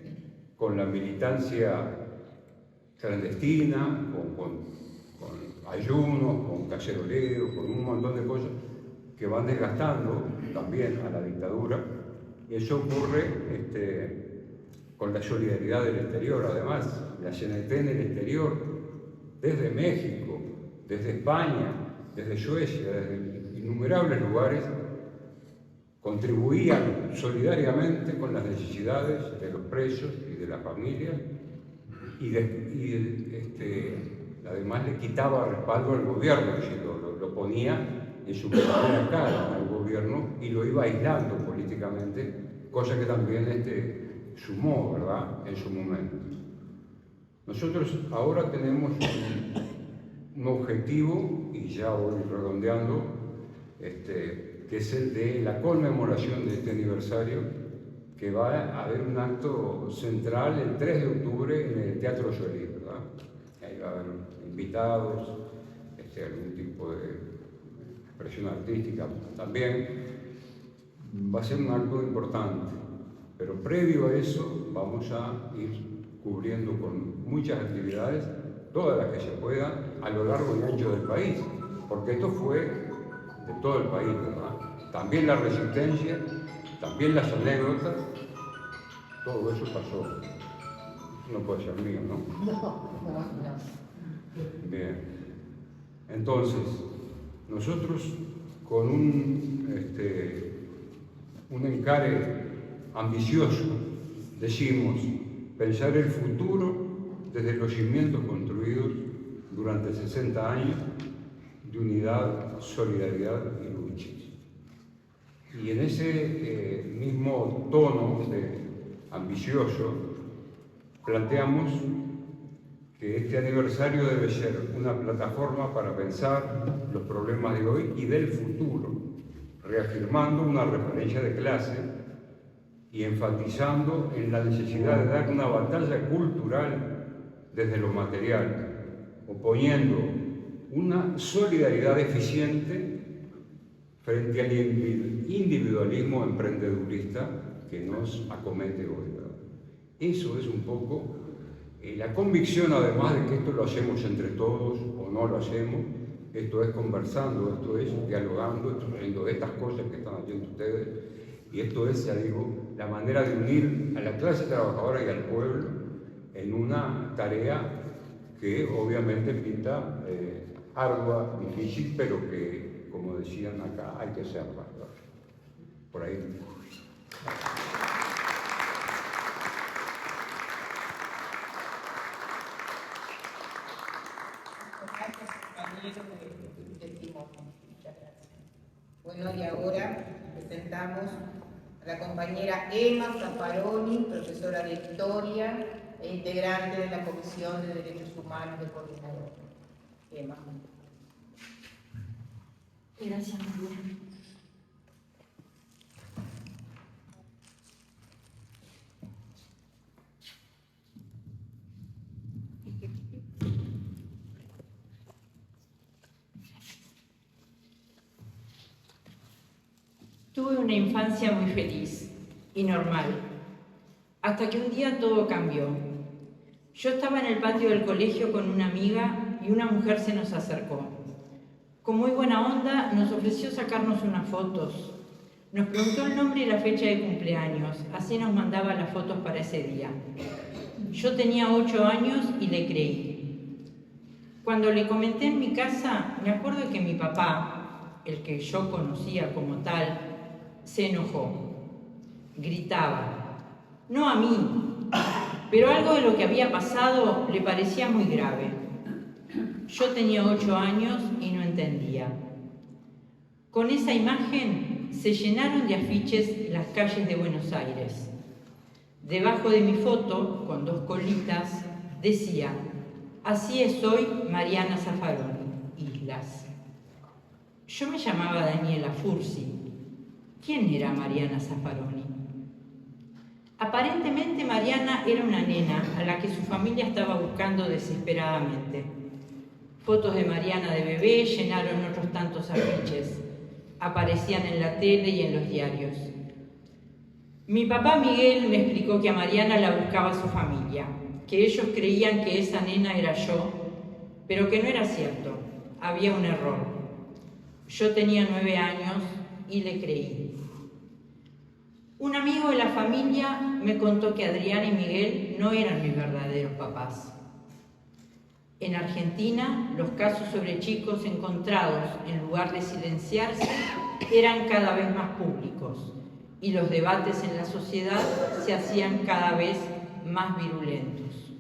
con la militancia clandestina, con ayunos, con caceroleros, con un montón de cosas que van desgastando también a la dictadura. Y eso ocurre con la solidaridad del exterior, además, la CNT en el exterior, desde México, desde España, desde Suecia, desde innumerables lugares, contribuían solidariamente con las necesidades de los presos y de las familias, y además le quitaba respaldo al gobierno, es decir, lo ponía en su primera cara al gobierno y lo iba aislando políticamente, cosa que también sumó, ¿verdad?, en su momento. Nosotros ahora tenemos un objetivo, y ya voy redondeando, que es el de la conmemoración de este aniversario, que va a haber un acto central el 3 de octubre en el Teatro Solís, ¿verdad? Ahí va a haber invitados, algún tipo de expresión artística también. Va a ser un acto importante, pero previo a eso vamos a ir cubriendo con muchas actividades, todas las que se puedan, a lo largo y ancho del país, porque esto fue de todo el país, ¿verdad? También la resistencia, también las anécdotas, todo eso pasó. No puede ser mío, ¿no? No. Bien. Entonces, nosotros con un encare ambicioso decimos pensar el futuro desde los cimientos construidos durante 60 años de unidad, solidaridad y lucha. Y en ese mismo tono ambicioso planteamos que este aniversario debe ser una plataforma para pensar los problemas de hoy y del futuro, reafirmando una referencia de clase y enfatizando en la necesidad de dar una batalla cultural desde lo material, oponiendo una solidaridad eficiente frente al individualismo emprendedurista que nos acomete hoy, ¿verdad? Eso es un poco la convicción, además de que esto lo hacemos entre todos o no lo hacemos, esto es conversando, esto es dialogando, esto es haciendo estas cosas que están haciendo ustedes, y esto es, ya digo, la manera de unir a la clase trabajadora y al pueblo en una tarea que obviamente pinta ardua, difícil, pero que, como decían acá, hay que hacerla. Por ahí. Bueno, y ahora presentamos a la compañera Emma Zaffaroni, profesora de Historia e integrante de la Comisión de Derechos Humanos del Coordinador. Emma. Gracias, María. Tuve una infancia muy feliz y normal, hasta que un día todo cambió. Yo estaba en el patio del colegio con una amiga y una mujer se nos acercó. Con muy buena onda nos ofreció sacarnos unas fotos. Nos preguntó el nombre y la fecha de cumpleaños, así nos mandaba las fotos para ese día. Yo tenía 8 años y le creí. Cuando le comenté en mi casa, me acuerdo que mi papá, el que yo conocía como tal, se enojó. Gritaba, no a mí, pero algo de lo que había pasado le parecía muy grave. Yo tenía 8 años y no entendía. Con esa imagen se llenaron de afiches las calles de Buenos Aires. Debajo de mi foto, con 2 colitas, decía, así es hoy Mariana Zaffaroni, Islas. Yo me llamaba Daniela Fursi. ¿Quién era Mariana Zaffaroni? Aparentemente Mariana era una nena a la que su familia estaba buscando desesperadamente. Fotos de Mariana de bebé llenaron otros tantos afiches. Aparecían en la tele y en los diarios. Mi papá Miguel me explicó que a Mariana la buscaba su familia, que ellos creían que esa nena era yo, pero que no era cierto, había un error. Yo tenía 9 años y le creí. Un amigo de la familia me contó que Adrián y Miguel no eran mis verdaderos papás. En Argentina, los casos sobre chicos encontrados en lugar de silenciarse eran cada vez más públicos y los debates en la sociedad se hacían cada vez más virulentos.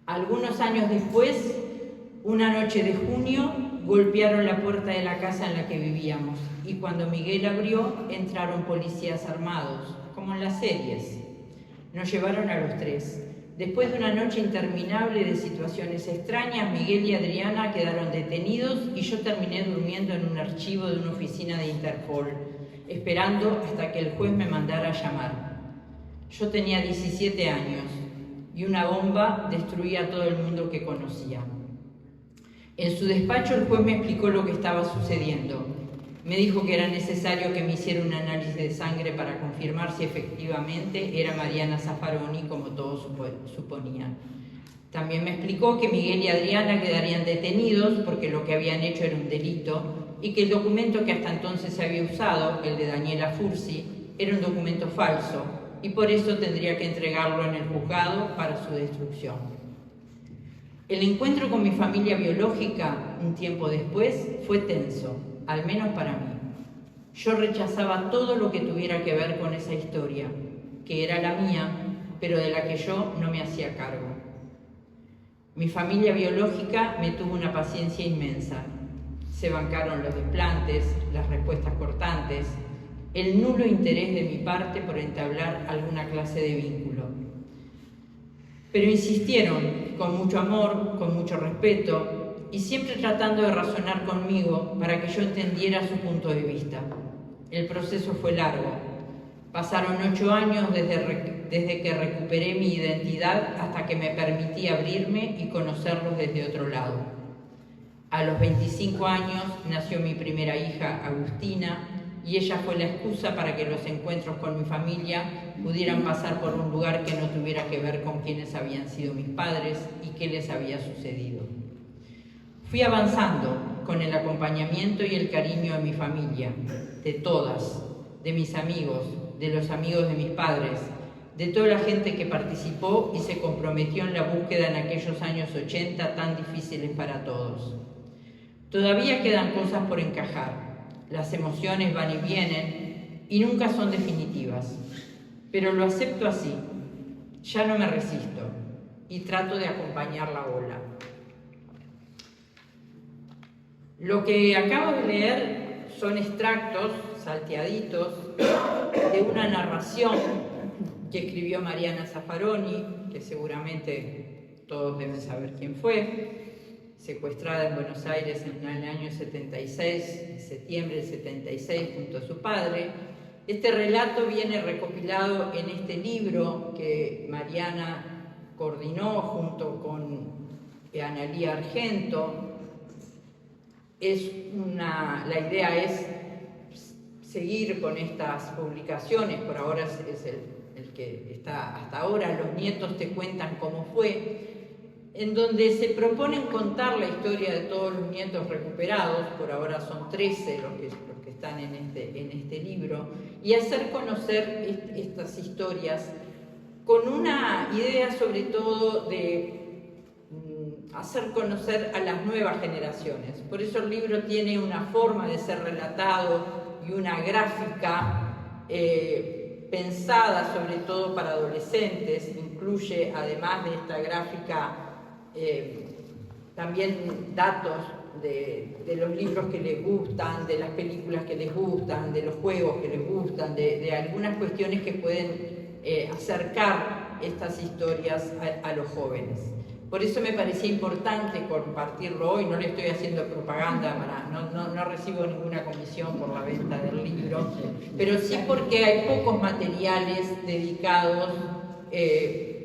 Algunos años después, una noche de junio, golpearon la puerta de la casa en la que vivíamos y cuando Miguel abrió, entraron policías armados, como en las series. Nos llevaron a los 3. Después de una noche interminable de situaciones extrañas, Miguel y Adriana quedaron detenidos y yo terminé durmiendo en un archivo de una oficina de Interpol, esperando hasta que el juez me mandara a llamar. Yo tenía 17 años y una bomba destruía a todo el mundo que conocía. En su despacho el juez me explicó lo que estaba sucediendo. Me dijo que era necesario que me hiciera un análisis de sangre para confirmar si efectivamente era Mariana Zaffaroni, como todos suponían. También me explicó que Miguel y Adriana quedarían detenidos porque lo que habían hecho era un delito y que el documento que hasta entonces se había usado, el de Daniela Fursi, era un documento falso y por eso tendría que entregarlo en el juzgado para su destrucción. El encuentro con mi familia biológica, un tiempo después, fue tenso, al menos para mí. Yo rechazaba todo lo que tuviera que ver con esa historia, que era la mía, pero de la que yo no me hacía cargo. Mi familia biológica me tuvo una paciencia inmensa. Se bancaron los desplantes, las respuestas cortantes, el nulo interés de mi parte por entablar alguna clase de vínculo. Pero insistieron, con mucho amor, con mucho respeto, y siempre tratando de razonar conmigo para que yo entendiera su punto de vista. El proceso fue largo. Pasaron 8 años desde que recuperé mi identidad hasta que me permití abrirme y conocerlos desde otro lado. A los 25 años nació mi primera hija, Agustina, y ella fue la excusa para que los encuentros con mi familia pudieran pasar por un lugar que no tuviera que ver con quiénes habían sido mis padres y qué les había sucedido. Fui avanzando con el acompañamiento y el cariño de mi familia, de todas, de mis amigos, de los amigos de mis padres, de toda la gente que participó y se comprometió en la búsqueda en aquellos años 80 tan difíciles para todos. Todavía quedan cosas por encajar. Las emociones van y vienen y nunca son definitivas, pero lo acepto así. Ya no me resisto y trato de acompañar la ola. Lo que acabo de leer son extractos, salteaditos, de una narración que escribió Mariana Zaffaroni, que seguramente todos deben saber quién fue, secuestrada en Buenos Aires en el año 76, en septiembre del 76, junto a su padre. Este relato viene recopilado en este libro que Mariana coordinó junto con Analía Argento. La idea es seguir con estas publicaciones, por ahora es el que está hasta ahora, Los nietos te cuentan cómo fue, en donde se proponen contar la historia de todos los nietos recuperados, por ahora son 13 los que están en este libro, y hacer conocer estas historias con una idea sobre todo de hacer conocer a las nuevas generaciones. Por eso el libro tiene una forma de ser relatado y una gráfica pensada sobre todo para adolescentes. Incluye, además de esta gráfica, también datos de los libros que les gustan, de las películas que les gustan, de los juegos que les gustan, de algunas cuestiones que pueden acercar estas historias a los jóvenes. Por eso me parecía importante compartirlo hoy. No le estoy haciendo propaganda, no recibo ninguna comisión por la venta del libro, pero sí porque hay pocos materiales dedicados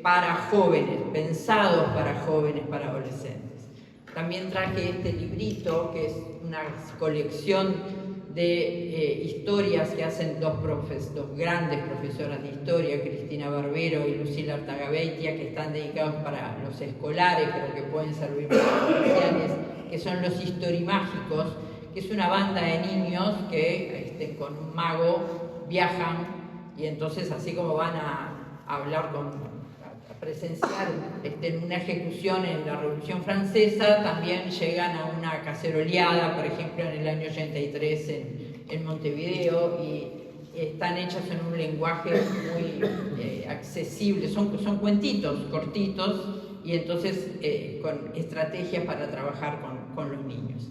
para jóvenes, pensados para jóvenes, para adolescentes. También traje este librito, que es una colección de historias que hacen dos grandes profesoras de historia, Cristina Barbero y Lucila Artagabeitia, que están dedicados para los escolares, pero que pueden servir para los oficiales, que son los Historimágicos, que es una banda de niños que con un mago viajan, y entonces así como van a hablar a presenciar en una ejecución en la Revolución Francesa, también llegan a una caceroleada, por ejemplo, en el año 83 en Montevideo, y están hechas en un lenguaje muy accesible. Son cuentitos cortitos, y entonces con estrategias para trabajar con los niños.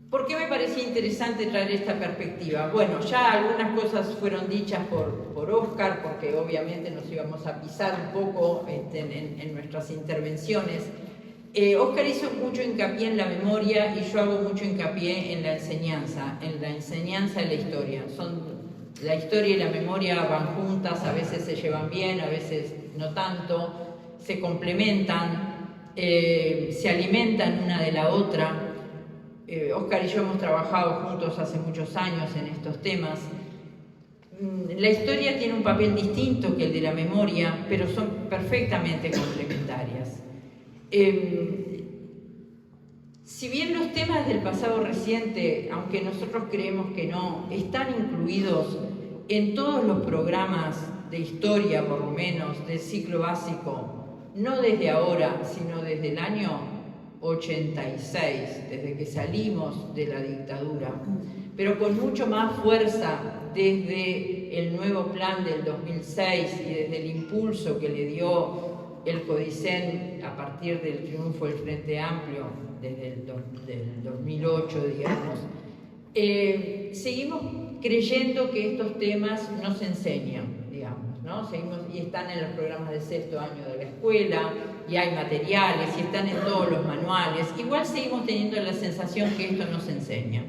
¿Por qué me parecía interesante traer esta perspectiva? Bueno, ya algunas cosas fueron dichas por Óscar, porque obviamente nos íbamos a pisar un poco en nuestras intervenciones. Óscar hizo mucho hincapié en la memoria y yo hago mucho hincapié en la enseñanza de la historia. La historia y la memoria van juntas, a veces se llevan bien, a veces no tanto, se complementan, se alimentan una de la otra. Óscar y yo hemos trabajado juntos hace muchos años en estos temas. La historia tiene un papel distinto que el de la memoria, pero son perfectamente complementarias. Si bien los temas del pasado reciente, aunque nosotros creemos que no, están incluidos en todos los programas de historia, por lo menos, del ciclo básico, no desde ahora, sino desde el año 86, desde que salimos de la dictadura, pero con mucho más fuerza desde el nuevo plan del 2006 y desde el impulso que le dio el CODICEN a partir del triunfo del Frente Amplio desde el 2008, digamos, seguimos creyendo que estos temas no se enseñan, digamos, ¿no? Y están en los programas de sexto año de la escuela, y hay materiales, y están en todos los manuales. Igual seguimos teniendo la sensación que esto no se enseña.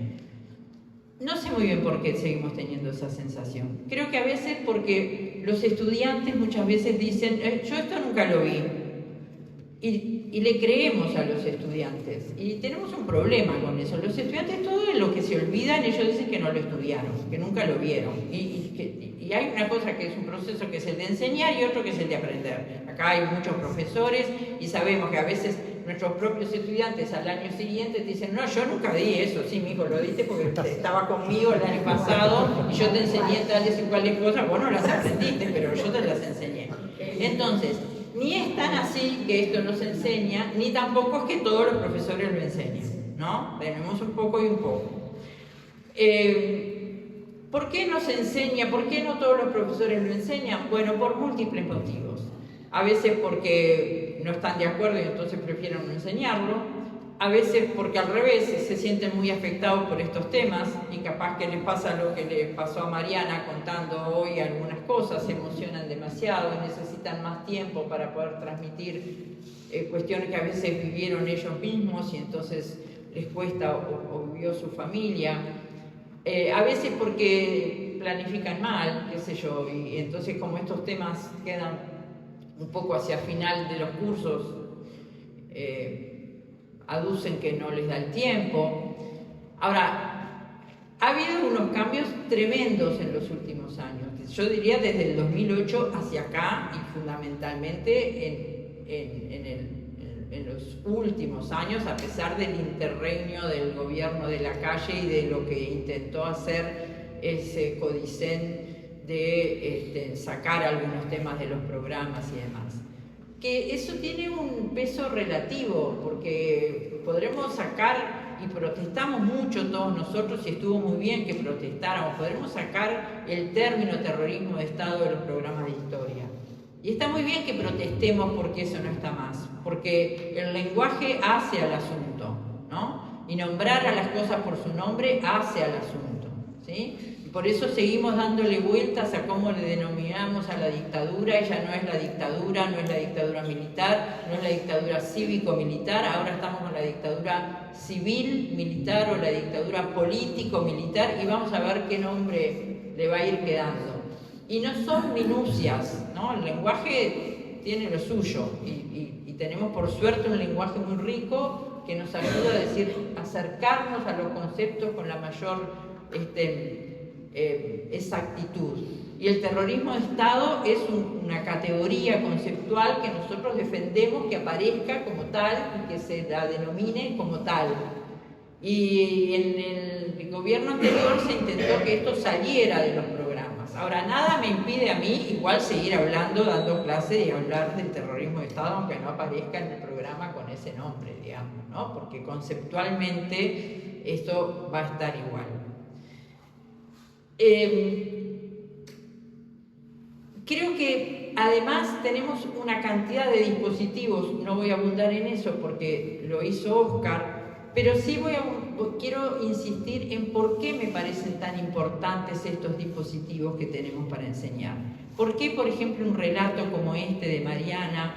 No sé muy bien por qué seguimos teniendo esa sensación. Creo que a veces porque los estudiantes muchas veces dicen, yo esto nunca lo vi. Y le creemos a los estudiantes. Y tenemos un problema con eso. Los estudiantes, todo de lo que se olvidan, ellos dicen que no lo estudiaron, que nunca lo vieron. Y hay una cosa que es un proceso que es el de enseñar y otro que es el de aprender. Acá hay muchos profesores y sabemos que a veces nuestros propios estudiantes al año siguiente te dicen, no, yo nunca di eso. Sí, mijo, lo diste porque estaba conmigo el año pasado y yo te enseñé tales y cuales cosas. Vos no las aprendiste, pero yo te las enseñé. Entonces, ni es tan así que esto no se enseña, ni tampoco es que todos los profesores lo enseñen, ¿no? Tenemos un poco y un poco. ¿Por qué no se enseña? ¿Por qué no todos los profesores lo enseñan? Bueno, por múltiples motivos. A veces porque no están de acuerdo y entonces prefieren no enseñarlo. A veces porque al revés se sienten muy afectados por estos temas y capaz que les pasa lo que le pasó a Mariana contando hoy algunas cosas, se emocionan demasiado y necesitan más tiempo para poder transmitir cuestiones que a veces vivieron ellos mismos y entonces les cuesta o vivió su familia. A veces porque planifican mal, qué sé yo, y entonces como estos temas quedan un poco hacia final de los cursos, aducen que no les da el tiempo. Ahora, ha habido unos cambios tremendos en los últimos años. Yo diría desde el 2008 hacia acá y fundamentalmente en los últimos años, a pesar del interregnio del gobierno de la calle y de lo que intentó hacer ese CODICEN de sacar algunos temas de los programas y demás. Que eso tiene un peso relativo, porque podremos sacar, y protestamos mucho todos nosotros, y estuvo muy bien que protestáramos, podremos sacar el término terrorismo de Estado de los programas de historia. Y está muy bien que protestemos porque eso no está más, porque el lenguaje hace al asunto, ¿no? Y nombrar a las cosas por su nombre hace al asunto, ¿sí? Por eso seguimos dándole vueltas a cómo le denominamos a la dictadura. Ella no es la dictadura, no es la dictadura militar, no es la dictadura cívico-militar, ahora estamos con la dictadura civil-militar o la dictadura político-militar y vamos a ver qué nombre le va a ir quedando. Y no son minucias, ¿no? El lenguaje tiene lo suyo y tenemos por suerte un lenguaje muy rico que nos ayuda a acercarnos a los conceptos con la mayor exactitud. Y el terrorismo de Estado es una categoría conceptual que nosotros defendemos que aparezca como tal y que se la denomine como tal. Y en el gobierno anterior se intentó que esto saliera de los programas. Ahora, nada me impide a mí igual seguir hablando, dando clases y hablar del terrorismo de Estado, aunque no aparezca en el programa con ese nombre, digamos, ¿no? Porque conceptualmente esto va a estar igual. Creo que además tenemos una cantidad de dispositivos, no voy a abundar en eso porque lo hizo Oscar, pero sí quiero insistir en por qué me parecen tan importantes estos dispositivos que tenemos para enseñar. ¿Por qué, por ejemplo, un relato como este de Mariana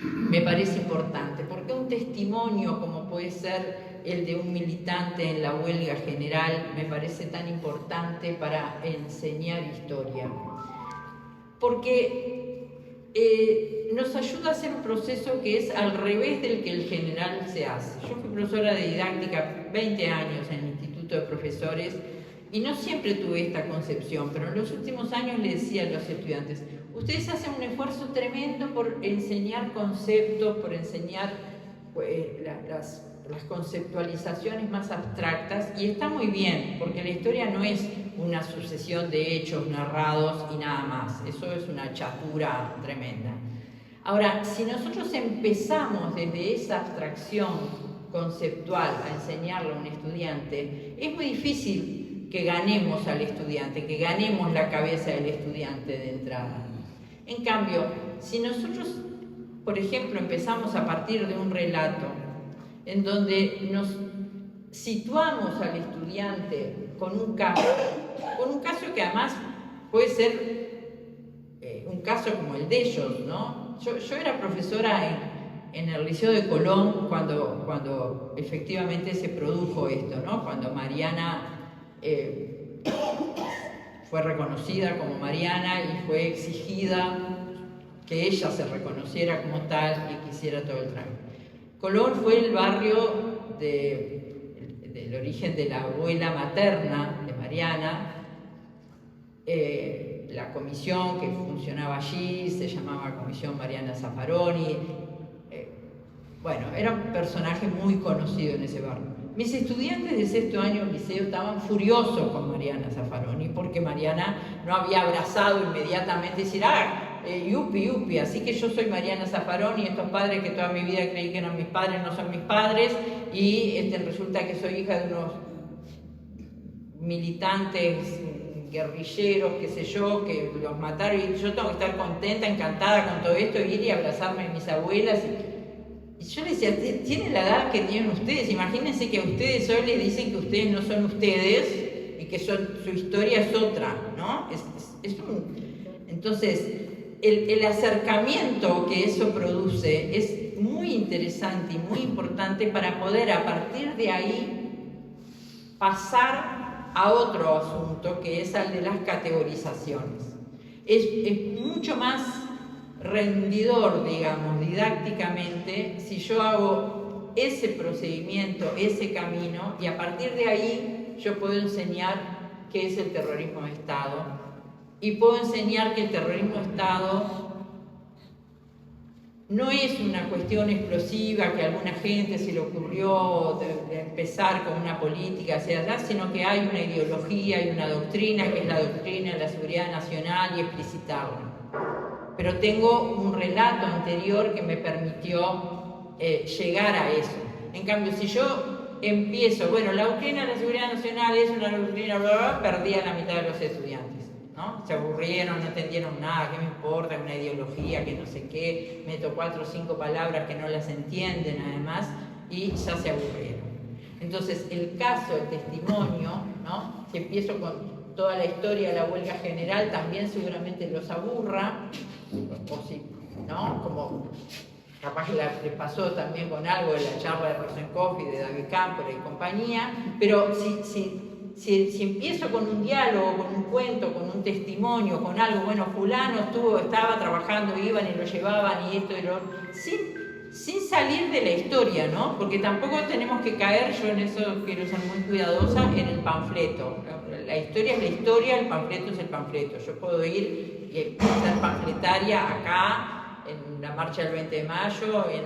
me parece importante? ¿Por qué un testimonio como puede ser el de un militante en la huelga general me parece tan importante para enseñar historia? Porque nos ayuda a hacer un proceso que es al revés del que el general se hace. Yo fui profesora de didáctica 20 años en el Instituto de Profesores y no siempre tuve esta concepción, pero en los últimos años le decía a los estudiantes, ustedes hacen un esfuerzo tremendo por enseñar conceptos, por enseñar las conceptualizaciones más abstractas, y está muy bien, porque la historia no es una sucesión de hechos narrados y nada más, eso es una chatura tremenda. Ahora, si nosotros empezamos desde esa abstracción conceptual a enseñarle a un estudiante, es muy difícil que ganemos al estudiante, que ganemos la cabeza del estudiante de entrada. En cambio, si nosotros, por ejemplo, empezamos a partir de un relato en donde nos situamos al estudiante con un caso que además puede ser un caso como el de ellos, ¿no? Yo era profesora en el Liceo de Colón cuando efectivamente se produjo esto, ¿no? Cuando Mariana fue reconocida como Mariana y fue exigida que ella se reconociera como tal y que hiciera todo el trámite. Colón fue el barrio del origen de la abuela materna de Mariana. La comisión que funcionaba allí se llamaba Comisión Mariana Zaffaroni. Bueno, era un personaje muy conocido en ese barrio. Mis estudiantes de sexto año del liceo estaban furiosos con Mariana Zaffaroni porque Mariana no había abrazado inmediatamente y decir, yupi, así que yo soy Mariana Zaffaroni, estos padres que toda mi vida creí que eran mis padres no son mis padres, y resulta que soy hija de unos militantes guerrilleros, qué sé yo, que los mataron, y yo tengo que estar contenta, encantada con todo esto, ir y abrazarme a mis abuelas. Y yo les decía, tienen la edad que tienen ustedes, imagínense que a ustedes hoy les dicen que ustedes no son ustedes y que su historia es otra, ¿no? Entonces, el acercamiento que eso produce es muy interesante y muy importante para poder a partir de ahí pasar a otro asunto que es el de las categorizaciones. Es mucho más rendidor, digamos, didácticamente, si yo hago ese procedimiento, ese camino, y a partir de ahí yo puedo enseñar qué es el terrorismo de Estado, y puedo enseñar que el terrorismo de Estado no es una cuestión explosiva que a alguna gente se le ocurrió de empezar con una política hacia allá, sino que hay una ideología y una doctrina, que es la doctrina de la seguridad nacional, y explicitarla. Pero tengo un relato anterior que me permitió llegar a eso. En cambio, si yo empiezo, bueno, la doctrina de la seguridad nacional es una doctrina, bla, bla, bla, perdí a la mitad de los estudiantes, ¿no? Se aburrieron, no entendieron nada, ¿qué me importa? Una ideología, que no sé qué, meto 4 o 5 palabras que no las entienden además, y ya se aburrieron. Entonces, el caso, el testimonio, ¿no? Si empiezo con toda la historia de la huelga general, también seguramente los aburra, o si, ¿no? Como capaz que le pasó también con algo de la charla de Rosenkopf y de David Cámpora y compañía, pero si empiezo con un diálogo, con un cuento, con un testimonio, con algo, bueno, fulano estaba trabajando, iban y lo llevaban y esto y lo otro, sin salir de la historia, ¿no? Porque tampoco tenemos que caer, yo en eso quiero ser muy cuidadosa, en el panfleto. La historia es la historia, el panfleto es el panfleto. Yo puedo ir y ser panfletaria acá, en la marcha del 20 de mayo, en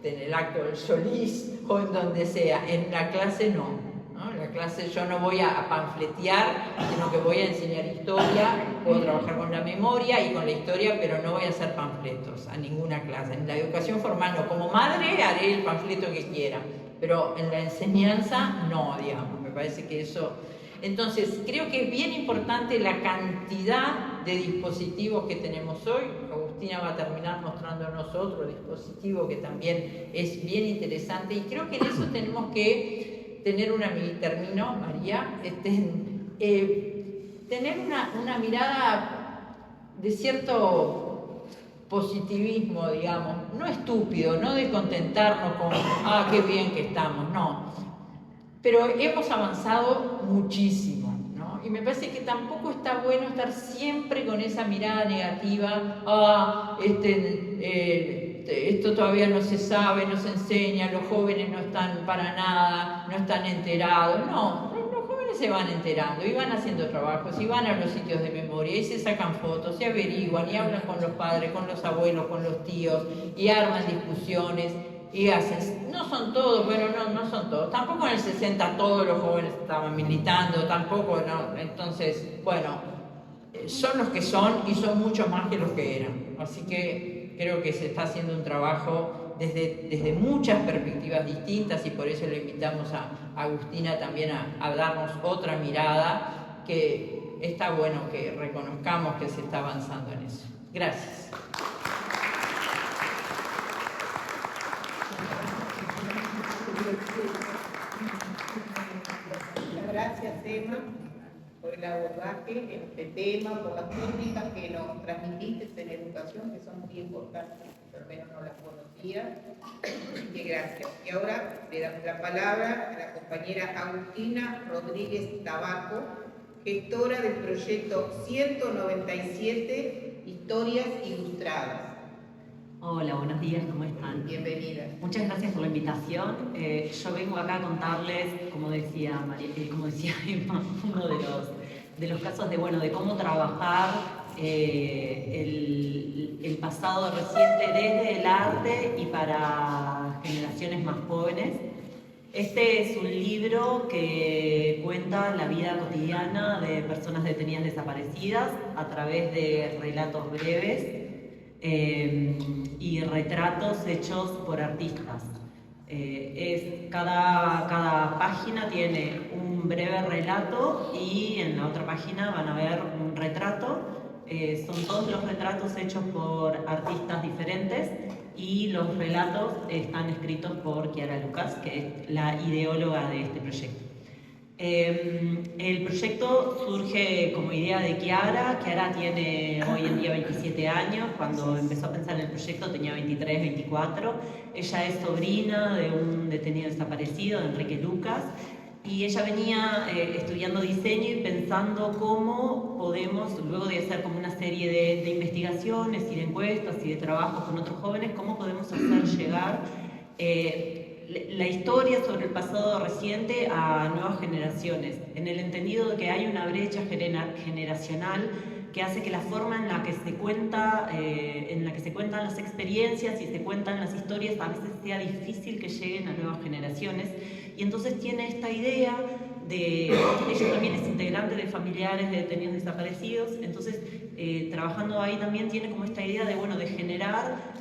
el acto del Solís o en donde sea. En la clase no. En la clase yo no voy a panfletear, sino que voy a enseñar historia, puedo trabajar con la memoria y con la historia, pero no voy a hacer panfletos a ninguna clase. En la educación formal no. Como madre haré el panfleto que quiera, pero en la enseñanza no, digamos. Me parece que eso... Entonces, creo que es bien importante la cantidad de dispositivos que tenemos hoy. Agustina va a terminar mostrándonos otro dispositivo que también es bien interesante, y creo que en eso tenemos que tener termino, María, tener una mirada de cierto positivismo, digamos, no estúpido, no de contentarnos con, qué bien que estamos, no. Pero hemos avanzado muchísimo, ¿no? Y me parece que tampoco está bueno estar siempre con esa mirada negativa, esto todavía no se sabe, no se enseña, los jóvenes no están para nada, no están enterados. No, los jóvenes se van enterando y van haciendo trabajos y van a los sitios de memoria y se sacan fotos y averiguan y hablan con los padres, con los abuelos, con los tíos y arman discusiones. y hacen, no son todos, bueno, no son todos, tampoco en el 60 todos los jóvenes estaban militando, tampoco, no, entonces, bueno, son los que son y son mucho más que los que eran, así que creo que se está haciendo un trabajo desde muchas perspectivas distintas y por eso le invitamos a Agustina también a darnos otra mirada, que está bueno que reconozcamos que se está avanzando en eso. Gracias. Gracias, Emma, por el abordaje en este tema, por las críticas que nos transmitiste en educación, que son muy importantes, pero al menos no las conocía. Así que gracias. Y ahora le damos la palabra a la compañera Agustina Rodríguez Tabaco, gestora del proyecto 197 Historias Ilustradas. Hola, buenos días, ¿cómo están? Bienvenida. Muchas gracias por la invitación. Yo vengo acá a contarles, como decía Emma, uno de los casos de cómo trabajar el pasado reciente desde el arte y para generaciones más jóvenes. Este es un libro que cuenta la vida cotidiana de personas detenidas desaparecidas a través de relatos breves y retratos hechos por artistas. Cada página tiene un breve relato y en la otra página van a ver un retrato. Son todos los retratos hechos por artistas diferentes y los relatos están escritos por Chiara Lucas, que es la ideóloga de este proyecto. El proyecto surge como idea de Chiara. Chiara tiene hoy en día 27 años, cuando empezó a pensar en el proyecto tenía 23, 24. Ella es sobrina de un detenido desaparecido, de Enrique Lucas, y ella venía estudiando diseño y pensando cómo podemos, luego de hacer como una serie de investigaciones y de encuestas y de trabajos con otros jóvenes, cómo podemos hacer llegar la historia sobre el pasado reciente a nuevas generaciones, en el entendido de que hay una brecha generacional que hace que la forma en la que se cuentan las experiencias y se cuentan las historias a veces sea difícil que lleguen a nuevas generaciones. Y entonces tiene esta idea de, ella también es integrante de familiares de detenidos desaparecidos, entonces trabajando ahí también tiene como esta idea de generar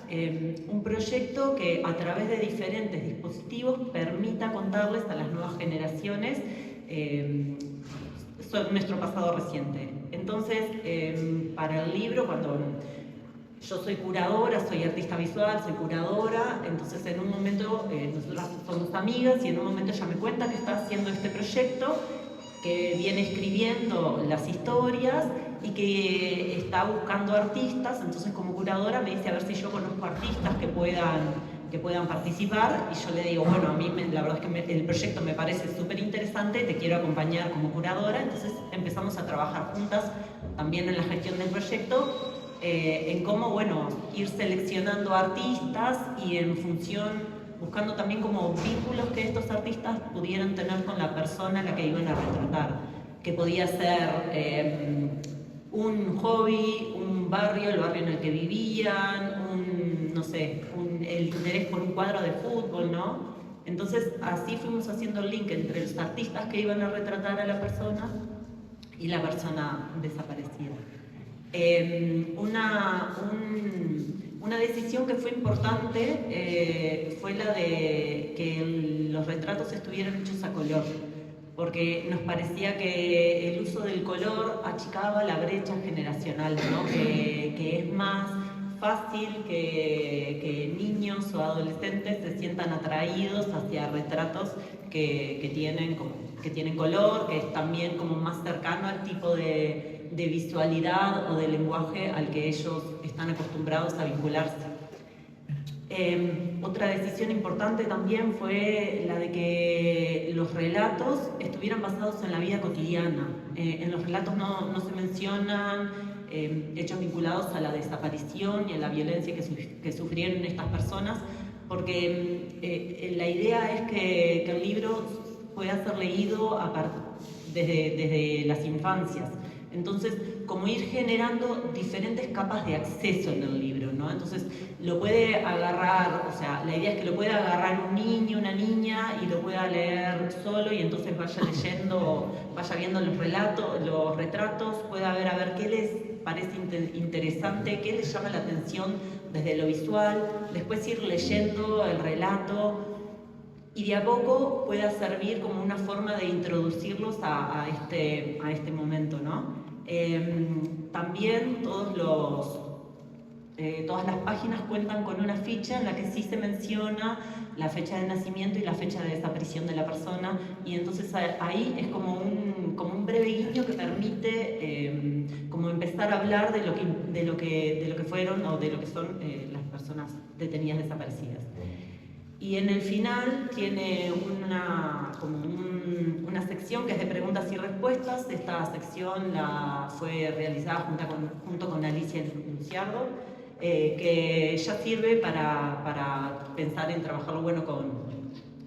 un proyecto que a través de diferentes dispositivos permita contarles a las nuevas generaciones sobre nuestro pasado reciente. Entonces, para el libro, cuando yo soy curadora, soy artista visual, soy curadora, entonces en un momento, nosotras somos amigas y en un momento ella me cuenta que está haciendo este proyecto, que viene escribiendo las historias y que está buscando artistas. Entonces como curadora me dice a ver si yo conozco artistas que puedan participar, y yo le digo, bueno, a mí la verdad es que el proyecto me parece súper interesante, te quiero acompañar como curadora. Entonces empezamos a trabajar juntas también en la gestión del proyecto, en cómo, ir seleccionando artistas y en función, buscando también como vínculos que estos artistas pudieran tener con la persona a la que iban a retratar, que podía ser un hobby, un barrio, el barrio en el que vivían, el interés por un cuadro de fútbol, ¿no? Entonces así fuimos haciendo el link entre los artistas que iban a retratar a la persona y la persona desaparecida. Una decisión que fue importante fue la de que los retratos estuvieran hechos a color, porque nos parecía que el uso del color achicaba la brecha generacional, ¿no? que es más fácil que niños o adolescentes se sientan atraídos hacia retratos que tienen color, que es también como más cercano al tipo de visualidad o de lenguaje al que ellos están acostumbrados a vincularse. Otra decisión importante también fue la de que los relatos estuvieran basados en la vida cotidiana. En los relatos no se mencionan hechos vinculados a la desaparición y a la violencia que sufrieron estas personas, porque la idea es que el libro pueda ser leído desde las infancias. Entonces, como ir generando diferentes capas de acceso en el libro, ¿no? Entonces, lo puede agarrar, o sea, la idea es que lo pueda agarrar un niño, una niña, y lo pueda leer solo, y entonces vaya leyendo, vaya viendo los relatos, los retratos, pueda ver a ver qué les parece interesante, qué les llama la atención desde lo visual, después ir leyendo el relato, y de a poco pueda servir como una forma de introducirlos a este momento, ¿no? También todas las páginas cuentan con una ficha en la que sí se menciona la fecha de nacimiento y la fecha de desaparición de la persona, y entonces ahí es como un breve guiño que permite como empezar a hablar de lo que fueron o de lo que son las personas detenidas desaparecidas. Y en el final tiene una sección que es de preguntas y respuestas. Esta sección fue realizada junto con Alicia Luciardo, que ya sirve para pensar en trabajarlo bueno con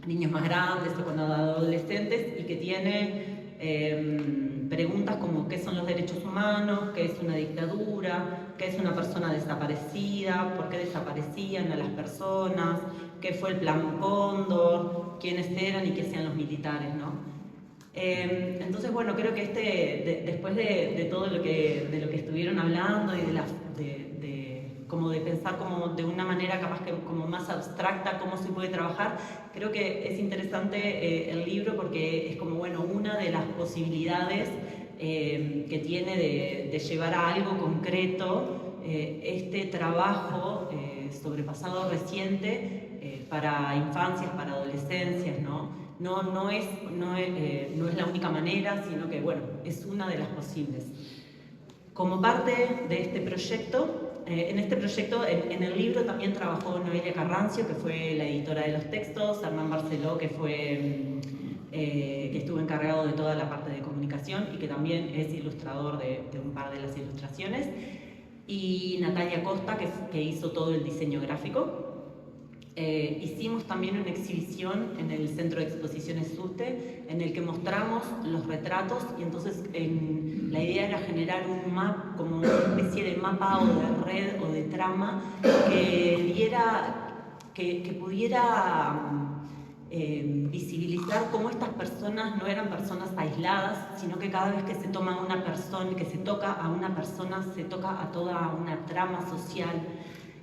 niños más grandes o con adolescentes, y que tiene preguntas como qué son los derechos humanos, qué es una dictadura, qué es una persona desaparecida, por qué desaparecían a las personas, qué fue el Plan Cóndor, quiénes eran y qué hacían los militares, ¿no? Entonces, bueno, creo que después de todo lo que estuvieron hablando y como de pensar como de una manera capaz que como más abstracta cómo se puede trabajar, creo que es interesante el libro, porque es como, bueno, una de las posibilidades que tiene de llevar a algo concreto este trabajo sobre pasado reciente para infancias, para adolescencias, ¿no? No es la única manera, sino que, bueno, es una de las posibles. Como parte de este proyecto, en el libro también trabajó Noelia Carrancio, que fue la editora de los textos, Hernán Barceló, que estuvo encargado de toda la parte de comunicación y que también es ilustrador de un par de las ilustraciones, y Natalia Costa, que hizo todo el diseño gráfico. Hicimos también una exhibición en el Centro de Exposiciones SUTE, en el que mostramos los retratos, y entonces la idea era generar como una especie de mapa o de red o de trama que pudiera visibilizar cómo estas personas no eran personas aisladas, sino que cada vez que se toma una persona, que se toca a una persona, se toca a toda una trama social.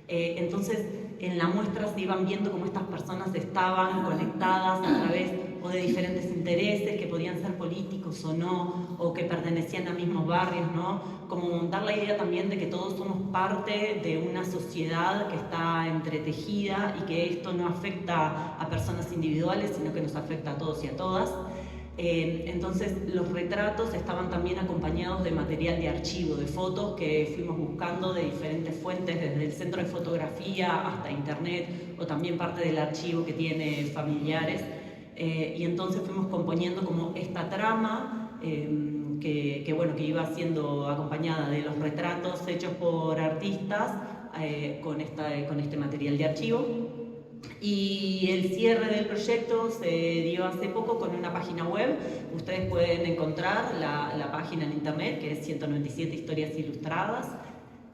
Entonces, en la muestra se iban viendo cómo estas personas estaban conectadas a través o de diferentes intereses, que podían ser políticos o no, o que pertenecían a mismos barrios, ¿no? Como dar la idea también de que todos somos parte de una sociedad que está entretejida y que esto no afecta a personas individuales, sino que nos afecta a todos y a todas. Entonces los retratos estaban también acompañados de material de archivo, de fotos que fuimos buscando de diferentes fuentes, desde el centro de fotografía hasta internet, o también parte del archivo que tiene familiares, y entonces fuimos componiendo como esta trama que iba siendo acompañada de los retratos hechos por artistas con este material de archivo. Y el cierre del proyecto se dio hace poco con una página web. Ustedes pueden encontrar la página en internet, que es 197 historias ilustradas.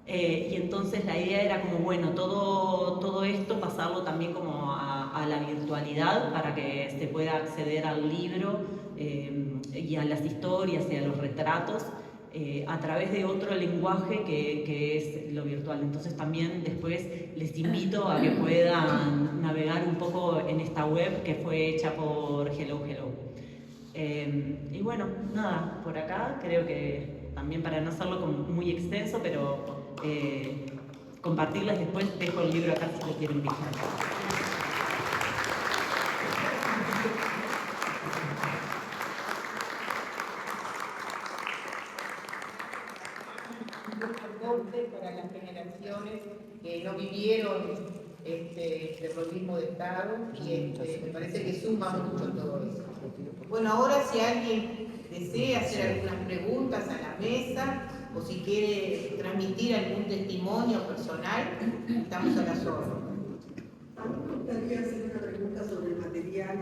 Y entonces la idea era como, bueno, todo esto pasarlo también como a la virtualidad, para que se pueda acceder al libro y a las historias y a los retratos a través de otro lenguaje que es lo virtual. Entonces también después les invito a que puedan navegar un poco en esta web que fue hecha por Hello. Y bueno, nada, por acá creo que también, para no hacerlo como muy extenso, pero compartirles después, dejo el libro acá si lo quieren fijar. Para las generaciones que no vivieron terrorismo de Estado, y me parece que suma mucho todo eso. Bueno, ahora si alguien desea hacer algunas preguntas a la mesa, o si quiere transmitir algún testimonio personal, estamos a las órdenes. Me gustaría hacer una pregunta sobre el material,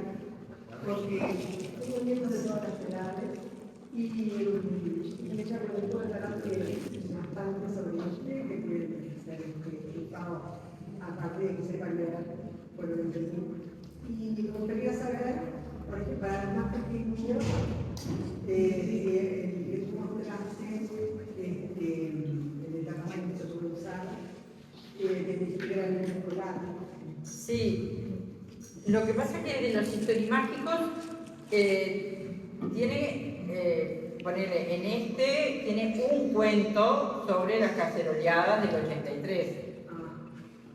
porque tengo miembros de todas las edades, Y ella preguntó bastante sobre usted, que tiene que ser explicado aparte de que sepa leer, por lo que entendí. Y me gustaría saber, por ejemplo, para los más pequeños, cómo clase en el tamaño que se puede usar, desde siquiera el escolar. Sí, lo que pasa es que de los historimágicos tiene, ponele, en este tiene un cuento sobre las caceroleadas del 83.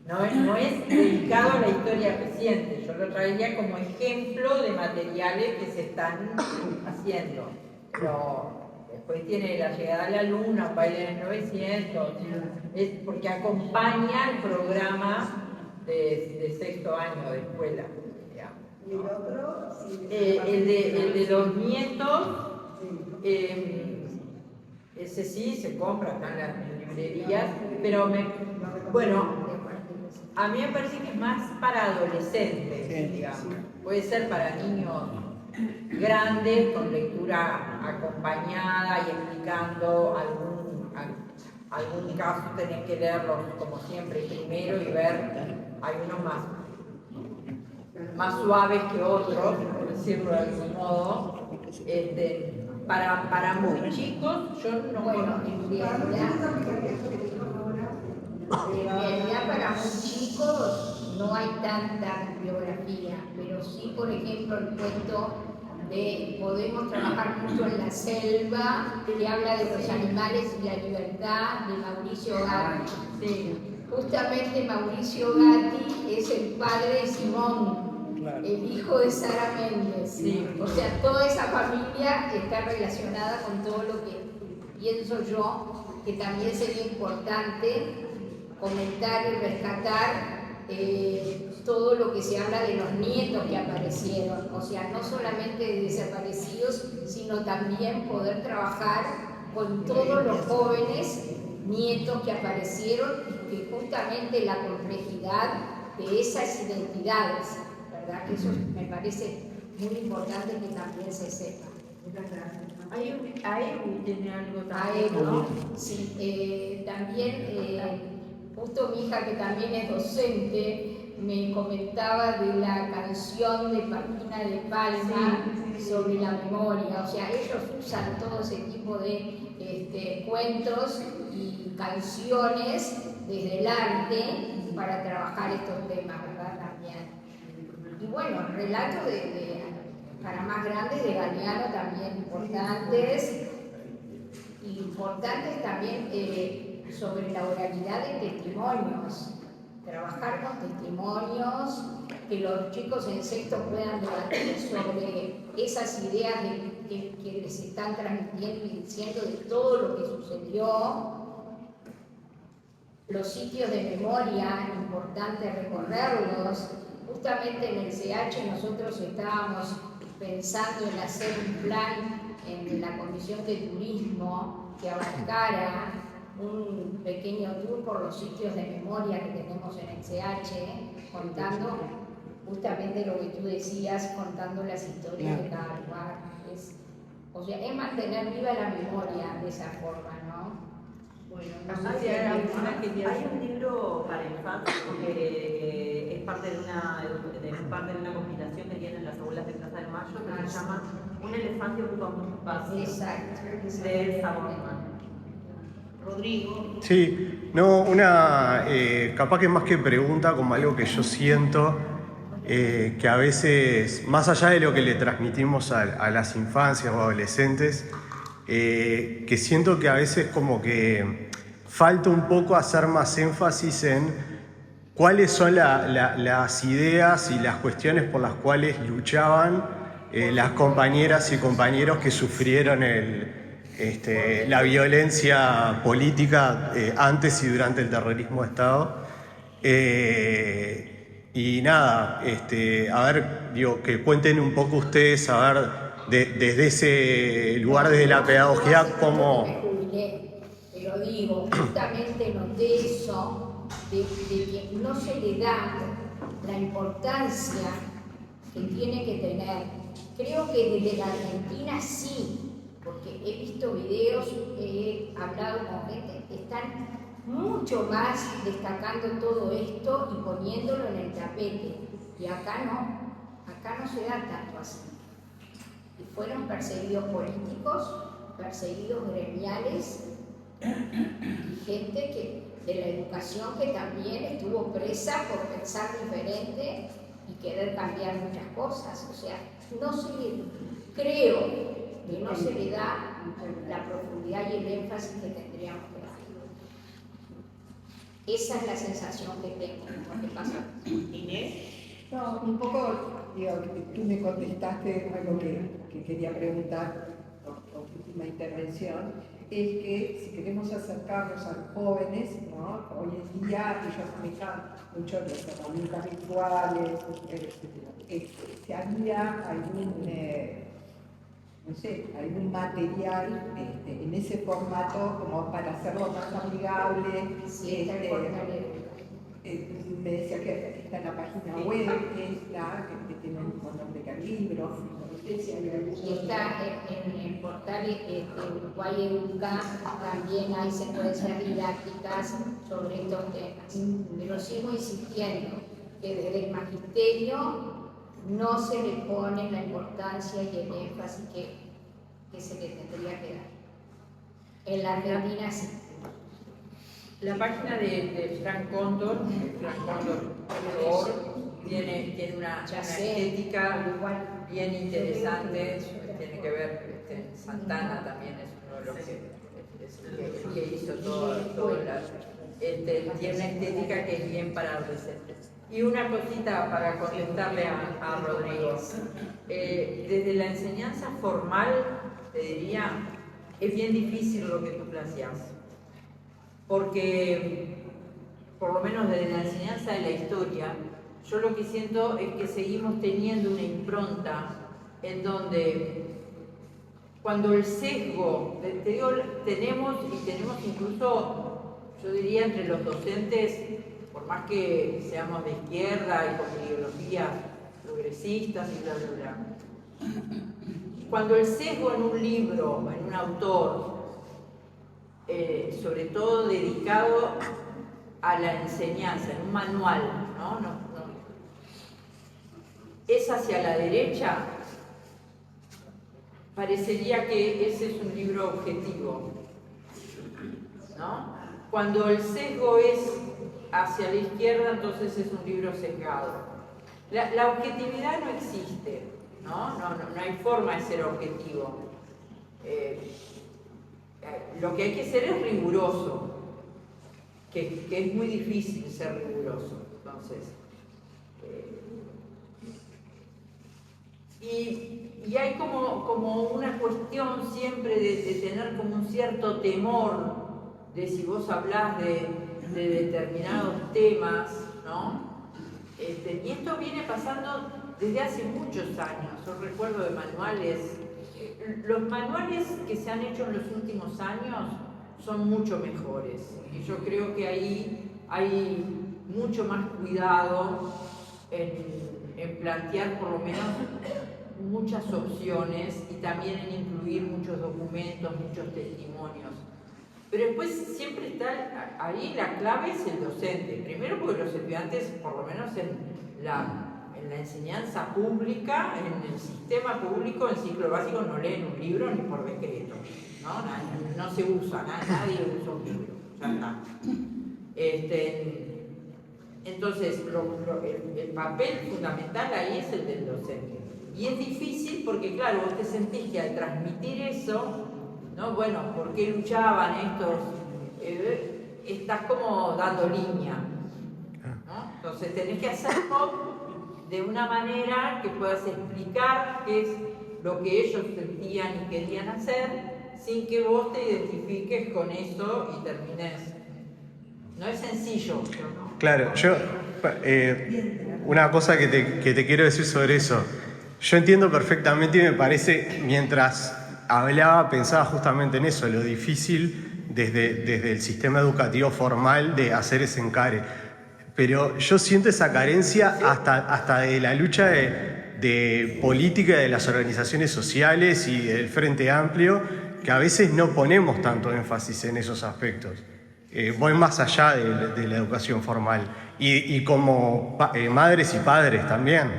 No es dedicado a la historia reciente, yo lo traería como ejemplo de materiales que se están haciendo. Pero después tiene La llegada a la luna, Baile en el 900, es porque acompaña el programa de sexto año de escuela. Digamos, ¿no? ¿Y el otro? Sí, el de los nietos, ese sí se compra, está en las librerías, pero bueno, a mí me parece que es más para adolescentes, digamos. Puede ser para niños grandes, con lectura acompañada y explicando algún caso, tenés que leerlos como siempre primero y ver, hay unos más suaves que otros, por decirlo de algún modo. Para muy chicos, yo no Bueno, en realidad para muy chicos no hay tanta bibliografía, pero sí, por ejemplo, el cuento de Podemos trabajar mucho en la selva, que habla de los animales y la libertad, de Mauricio Gatti. Sí. Justamente Mauricio Gatti es el padre de Simón, el hijo de Sara Méndez. Sí. O sea, toda esa familia está relacionada con todo lo que pienso yo, que también sería importante comentar y rescatar todo lo que se habla de los nietos que aparecieron, o sea, no solamente de desaparecidos, sino también poder trabajar con todos los jóvenes nietos que aparecieron y que justamente la complejidad de esas identidades, ¿verdad? Que eso me parece muy importante que también se sepa. Aeru tiene algo Aeru, también, ¿no? sí, también justo mi hija, que también es docente, me comentaba de la canción de Paquina de Palma sobre la memoria. O sea, ellos usan todo ese tipo de cuentos y canciones desde el arte para trabajar estos temas, ¿verdad? También. Y bueno, relatos para más grandes de Galeano también importantes. Importantes también sobre la oralidad de testimonios, trabajar con testimonios, que los chicos en sexto puedan debatir sobre esas ideas que les están transmitiendo y diciendo de todo lo que sucedió. Los sitios de memoria, importante recorrerlos. Justamente en el CH nosotros estábamos pensando en hacer un plan en la Comisión de Turismo que abarcara un pequeño tour por los sitios de memoria que tenemos en el CH, contando justamente lo que tú decías, contando las historias de cada lugar. O sea, es mantener viva la memoria de esa forma, ¿no? Bueno, hay un libro para infantes que es parte de una compilación que tienen las abuelas de Plaza de Mayo, que se llama Un elefante ocupa mucho espacio. Exacto. De Elsa Borman. Rodrigo. Sí, no, capaz que más que pregunta, como algo que yo siento, que a veces, más allá de lo que le transmitimos a las infancias o adolescentes, que siento que a veces como que falta un poco hacer más énfasis en cuáles son las ideas y las cuestiones por las cuales luchaban las compañeras y compañeros que sufrieron la violencia política antes y durante el terrorismo de Estado. Y nada, a ver, digo, que cuenten un poco ustedes, a ver, desde ese lugar, desde la pedagogía, cómo... Pero digo, justamente noté eso, de que no se le da la importancia que tiene que tener. Creo que desde la Argentina sí, porque he visto videos, he hablado con gente que están mucho más destacando todo esto y poniéndolo en el tapete. Y acá no se da tanto así. Y fueron perseguidos políticos, perseguidos gremiales y gente de la educación que también estuvo presa por pensar diferente y querer cambiar muchas cosas. O sea, creo que no se le da la profundidad y el énfasis que tendríamos que dar. Esa es la sensación que tengo cuando pasa. Inés. No, un poco, digo, tú me contestaste algo que quería preguntar por tu última intervención, es que si queremos acercarnos a los jóvenes, ¿no? Hoy en día ellos manejan mucho las herramientas virtuales, si había algún material en ese formato como para hacerlo más amigable. Sí, me decía que está en la página web, que tiene un montón de libros. Y está en el portal Uruguay Educa, también hay secuencias didácticas sobre estos temas. Pero sigo insistiendo que desde el magisterio no se le pone la importancia y el énfasis que se le tendría que dar. En la Argentina sí. La página de Frank Cóndor, tiene una estética bien interesante, tiene que ver, Santana también es uno de los que hizo tiene una estética que es bien para adolescentes. Y una cosita para contestarle a Rodrigo. Desde la enseñanza formal, te diría, es bien difícil lo que tú planteas. Porque, por lo menos desde la enseñanza de la historia, yo lo que siento es que seguimos teniendo una impronta en donde, cuando el sesgo, te digo, tenemos incluso, yo diría, entre los docentes, por más que seamos de izquierda y con ideologías progresistas y bla, bla, bla, cuando el sesgo en un libro, en un autor, sobre todo dedicado a la enseñanza, en un manual, es hacia la derecha, parecería que ese es un libro objetivo, ¿no? Cuando el sesgo es hacia la izquierda, entonces es un libro sesgado. La objetividad no existe, no hay forma de ser objetivo. Lo que hay que ser es riguroso, que es muy difícil ser riguroso. Entonces, y hay como una cuestión siempre de tener como un cierto temor de si vos hablás de determinados temas, ¿no? Y esto viene pasando desde hace muchos años. Yo recuerdo de manuales. Los manuales que se han hecho en los últimos años son mucho mejores y yo creo que ahí hay mucho más cuidado en plantear por lo menos muchas opciones y también en incluir muchos documentos, muchos testimonios. Pero después siempre está ahí, la clave es el docente. Primero porque los estudiantes, por lo menos en la enseñanza pública, en el sistema público, en ciclo básico, no leen un libro ni por decreto, no se usa, nadie usa un libro, ya está. Entonces, el papel fundamental ahí es el del docente. Y es difícil porque, claro, vos te sentís que al transmitir eso, ¿no? Bueno, ¿por qué luchaban estos? Estás como dando línea, ¿no? Entonces tenés que hacerlo de una manera que puedas explicar qué es lo que ellos sentían y querían hacer, sin que vos te identifiques con eso y termines. No es sencillo. Claro, yo una cosa que te quiero decir sobre eso. Yo entiendo perfectamente y me parece, mientras hablaba, pensaba justamente en eso, lo difícil desde el sistema educativo formal de hacer ese encare. Pero yo siento esa carencia hasta de la lucha de política de las organizaciones sociales y del Frente Amplio, que a veces no ponemos tanto énfasis en esos aspectos. Voy más allá de la educación formal. Y como madres y padres también,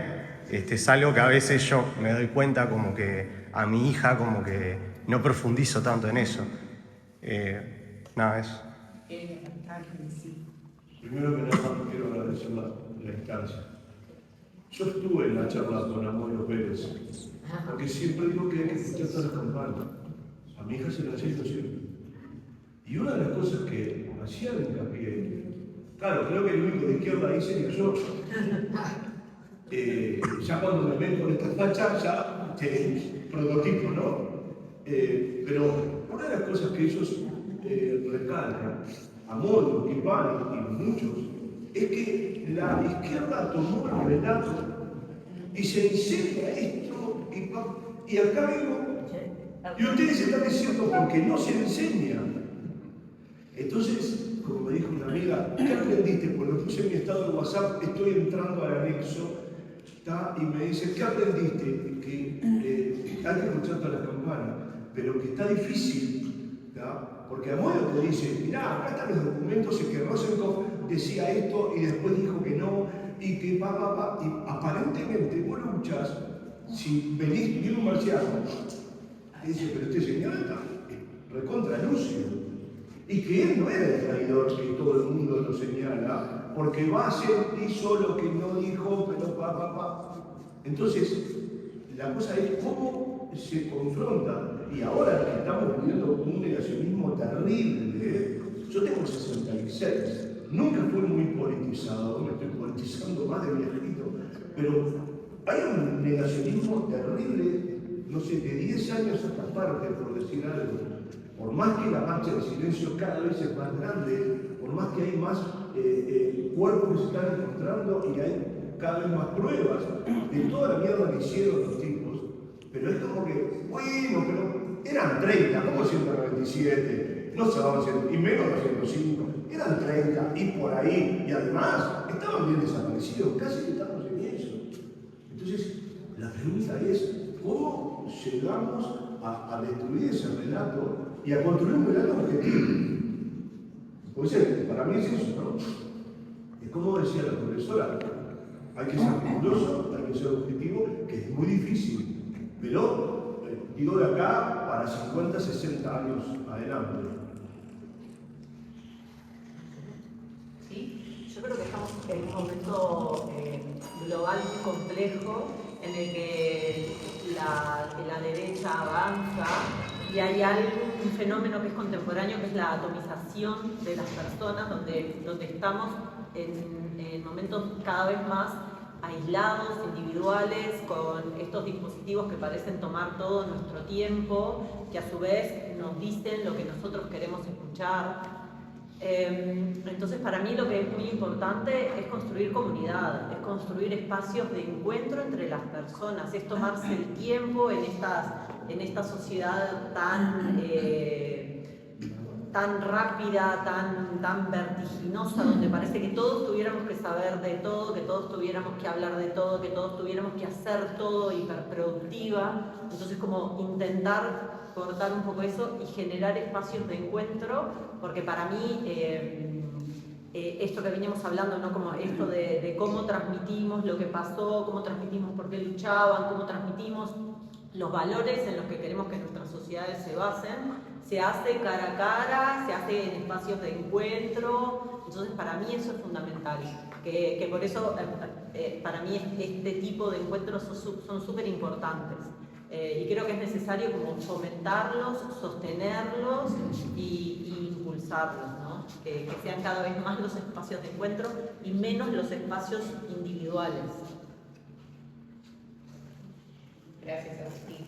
es algo que a veces yo me doy cuenta como que a mi hija como que no profundizo tanto en eso. Nada, eso. Primero que nada, quiero agradecer la instancia. Yo estuve en la charla con Amodio Pérez, porque siempre digo que hay que escuchar todas las campanas. A mi hija se la siento siempre. Y una de las cosas que hacía de hincapié, claro, creo que el único de izquierda ahí sería yo. Ya cuando me ven con esta facha, ya prototipo, ¿no? Pero una de las cosas que ellos recalcan, Amodio, Kipani y muchos, es que la izquierda tomó el relato y se enseña esto y acá vengo y ustedes están diciendo porque no se enseña. Entonces, como me dijo una amiga, ¿qué aprendiste? Porque lo puse en mi estado de WhatsApp, estoy entrando al anexo, y me dice, ¿qué aprendiste? Que hay que escuchar todas las campanas, pero que está difícil, ¿tá? Porque Amodio te dice, mirá, acá están los documentos, es que Rosenkopf decía esto y después dijo que no, y que y aparentemente vos luchas, si viene un marciano, y dice, pero este señor está recontra lúcido. Y que él no era el traidor que todo el mundo lo señala, porque hizo lo que no dijo, pero Entonces, la cosa es cómo se confronta. Y ahora que estamos viviendo un negacionismo terrible, yo tengo 66, nunca fui muy politizado, me estoy politizando más de viejito, pero hay un negacionismo terrible, no sé, de 10 años a esta parte, por decir algo. Por más que la marcha de silencio cada vez es más grande, por más que hay más cuerpos que se están encontrando y hay cada vez más pruebas de toda la mierda que hicieron los tipos, pero es como que, bueno, pero eran 30, ¿cómo 197? No se van a hacer, y menos 205, eran 30 y por ahí, y además estaban bien desaparecidos, casi que estamos en eso. Entonces, la pregunta es, ¿cómo llegamos a destruir ese relato y a construir un relato objetivo? Pues para mí es eso, ¿no? Es como decía la profesora, hay que ser riguroso, hay que ser objetivo, que es muy difícil, pero digo de acá para 50, 60 años adelante. Sí, yo creo que estamos en un momento global muy complejo en el que la derecha avanza y hay un fenómeno que es contemporáneo, que es la atomización de las personas, donde estamos en momentos cada vez más aislados, individuales, con estos dispositivos que parecen tomar todo nuestro tiempo, que a su vez nos dicen lo que nosotros queremos escuchar. Entonces, para mí lo que es muy importante es construir comunidad, es construir espacios de encuentro entre las personas, es tomarse el tiempo en esta sociedad tan rápida, tan vertiginosa, donde parece que todos tuviéramos que saber de todo, que todos tuviéramos que hablar de todo, que todos tuviéramos que hacer todo hiperproductiva. Entonces, como intentar cortar un poco eso y generar espacios de encuentro, porque para mí esto que veníamos hablando, ¿no? Como esto de cómo transmitimos lo que pasó, cómo transmitimos por qué luchaban, cómo transmitimos los valores en los que queremos que nuestras sociedades se basen, se hace cara a cara, se hace en espacios de encuentro. Entonces, para mí eso es fundamental, que por eso para mí este tipo de encuentros son súper importantes. Y creo que es necesario como fomentarlos, sostenerlos y impulsarlos, ¿no? Que sean cada vez más los espacios de encuentro y menos los espacios individuales. Gracias, Agustín.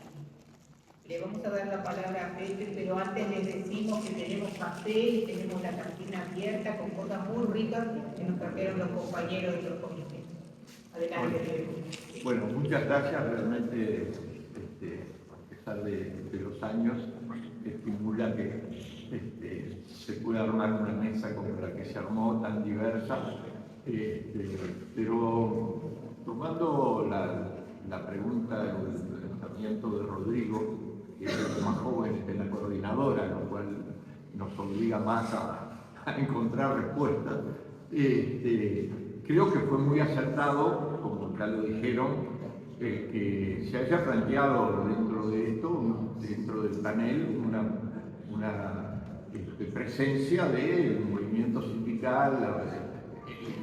Le vamos a dar la palabra a Pepe, pero antes les decimos que tenemos café y tenemos la cantina abierta con cosas muy ricas que nos trajeron los compañeros de los comités. Adelante, Pepe. Bueno, muchas gracias. Realmente, a pesar de los años, estimula que se pueda armar una mesa como la que se armó, tan diversa, pero tomando la pregunta del lanzamiento de Rodrigo, que es el más joven en la coordinadora, lo cual nos obliga más a encontrar respuestas. Creo que fue muy acertado, como ya lo dijeron, que se haya planteado dentro de esto, dentro del panel, una presencia del movimiento sindical.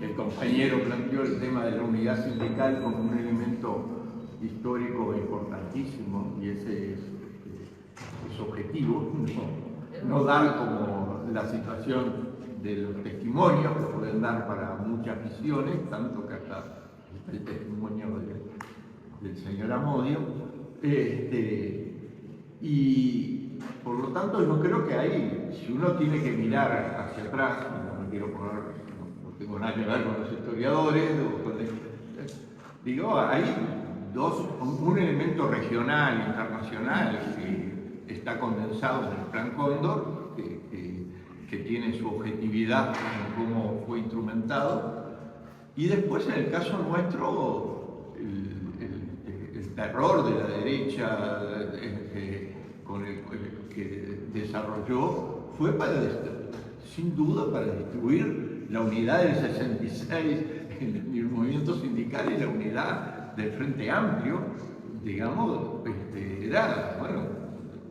El compañero planteó el tema de la unidad sindical como un elemento histórico importantísimo, y ese es objetivo, no dar como la situación de los testimonios que pueden dar para muchas visiones, tanto que hasta el testimonio del señor Amodio, y por lo tanto yo creo que ahí, si uno tiene que mirar hacia atrás, no quiero poner, no tengo nada que ver con los historiadores, digo, hay un elemento regional, internacional, que está condensado en el Plan Cóndor, que tiene su objetividad en cómo fue instrumentado, y después en el caso nuestro, el terror de la derecha que desarrolló fue sin duda para destruir la unidad del 66 en el movimiento sindical y la unidad del Frente Amplio, digamos, era, bueno,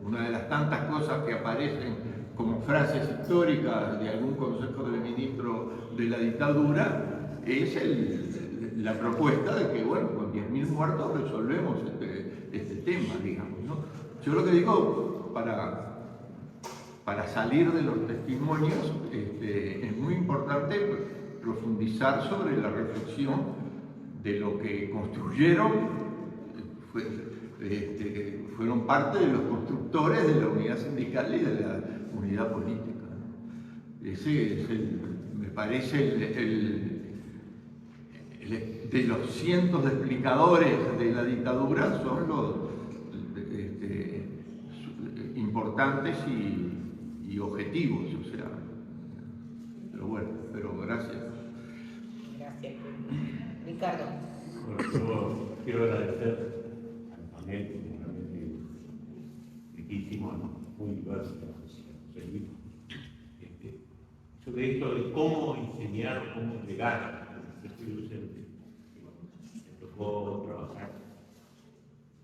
una de las tantas cosas que aparecen como frases históricas de algún consejo de ministro de la dictadura, es la propuesta de que, bueno, con 10.000 muertos resolvemos este tema, digamos, ¿no? Yo lo que digo, para salir de los testimonios, es muy importante profundizar sobre la reflexión de lo que construyeron, fueron parte de los constructores de la unidad sindical y de la unidad política. Ese es me parece de los cientos de explicadores de la dictadura, son los importantes y objetivos, o sea, pero bueno, pero gracias. Gracias. Ricardo. Bueno, yo quiero agradecer al panel, realmente riquísimo, ¿no? Muy diverso. Sobre esto de cómo enseñar, cómo entregar, yo soy docente. Me tocó trabajar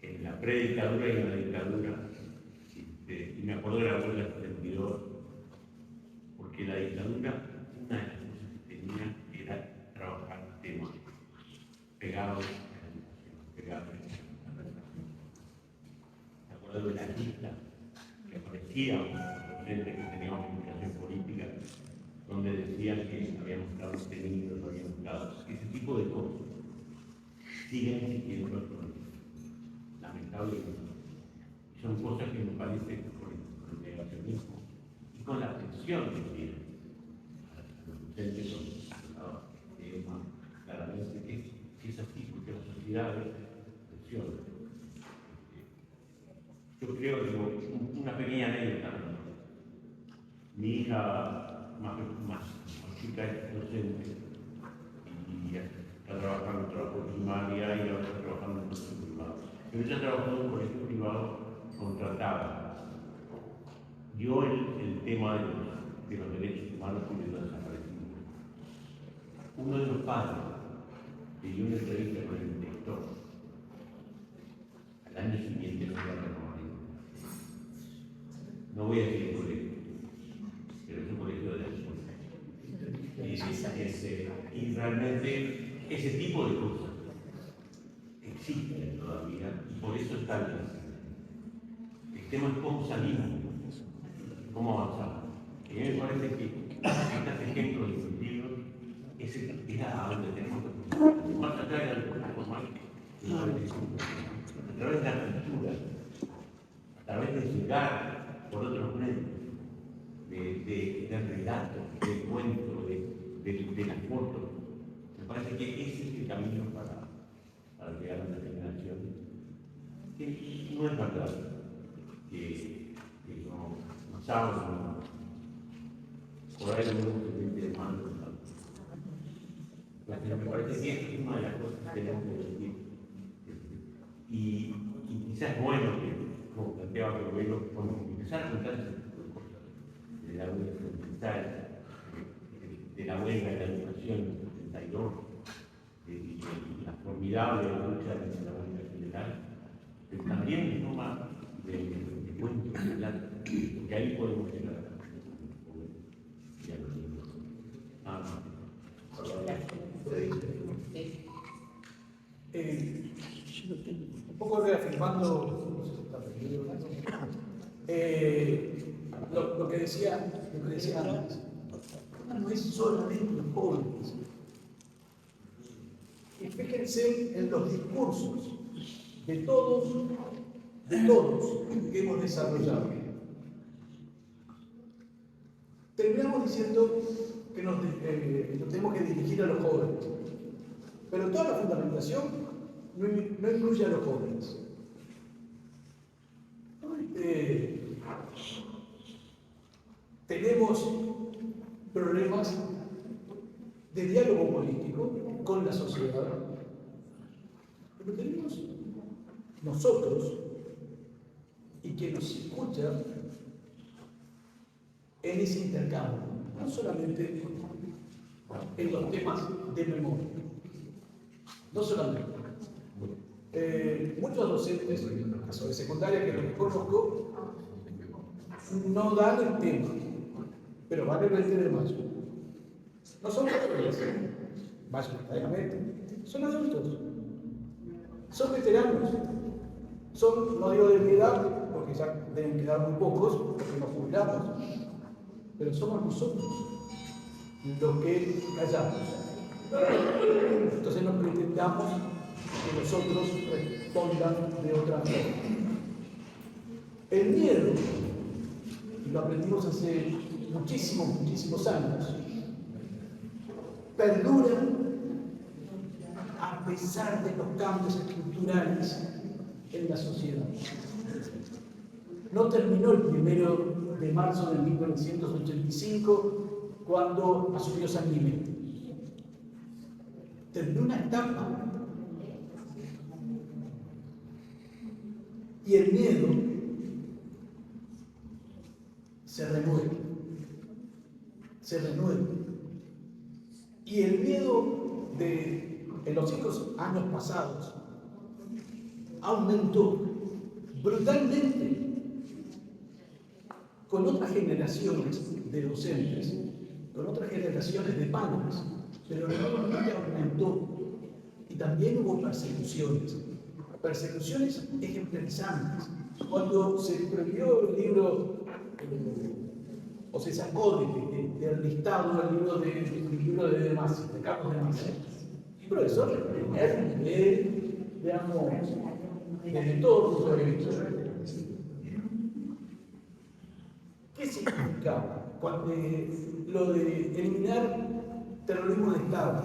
en la predictadura y en la dictadura. Y me acuerdo de la huelga del 72, porque la dictadura, una de las cosas que tenía era trabajar temas pegados en la me acuerdo de la lista que aparecía los docentes que teníamos comunicación política, donde decían que habíamos estado detenidos, habíamos estado. Ese tipo de cosas siguen existiendo actualmente, lamentablemente. Son cosas que me parece con el negacionismo y con la atención que tienen los docentes son claramente que es así, porque la sociedad funciona. Yo creo que una pequeña anécdota. Mi hija más chica es docente y está trabajando en trabajo primaria y ahora está trabajando en colegio privado. Pero ella trabajó en un colegio privado contratada. Yo el tema de los derechos humanos y de los desaparecidos. Uno de los padres le dio una entrevista con el director. Al año siguiente no iba a renovar. No voy a decir el colegio, pero es un colegio de derechos. Y realmente ese tipo de cosas existen todavía y por eso está bien. El tema es cómo salimos, cómo avanzamos. Y a mí me parece que este ejemplo de los libros es a donde tenemos que apuntar. Más allá de la formal, a través de la cultura, a través de llegar por otros medios, del relato, del cuento, de las fotos. Me parece que ese es el camino para llegar a una generación que no es verdad. Que no saben, por ahí no se de mano. Me parece que es una de las cosas que tenemos que decir. Y quizás es bueno que, como planteaba el gobierno, empezar a contar ese tipo de cosas, de la huelga fundamental, de la huelga de la educación en el 72, y la formidable lucha de la huelga general, pero también en forma de cuentos, de relatos, que ahí podemos llegar a los niños. Un poco reafirmando lo que decía antes. No es solamente los jóvenes. Y fíjense en los discursos de todos que hemos desarrollado. Terminamos diciendo que nos tenemos que dirigir a los jóvenes, pero toda la fundamentación no incluye a los jóvenes. Tenemos problemas de diálogo político con la sociedad, pero tenemos nosotros y quien nos escucha en ese intercambio, no solamente en los temas de memoria, no solamente. Muchos docentes, en el caso de secundaria que los conozco, no dan el tema, pero van el 20 de mayo. No son jóvenes, mayoritariamente, son adultos, son veteranos, son, no digo de mi edad, porque ya deben quedar muy pocos, porque nos jubilamos, pero somos nosotros los que callamos. Entonces nos pretendamos que los otros respondan de otra forma. El miedo, y lo aprendimos hace muchísimos años, perdura a pesar de los cambios estructurales en la sociedad. No terminó el 1 de marzo de 1985 cuando asumió Sanguinetti. Terminó una etapa. Y el miedo se renueva. Y el miedo en los 5 años pasados aumentó brutalmente con otras generaciones de docentes, con otras generaciones de padres, pero realmente aumentó. Y también hubo persecuciones ejemplarizantes. Cuando se prohibió el libro, o se sacó del listado el libro de Demasi, de Carlos Demasi, el profesor de primer nivel, digamos, desde todo punto de vista. ¿Qué significaba lo de eliminar terrorismo de Estado?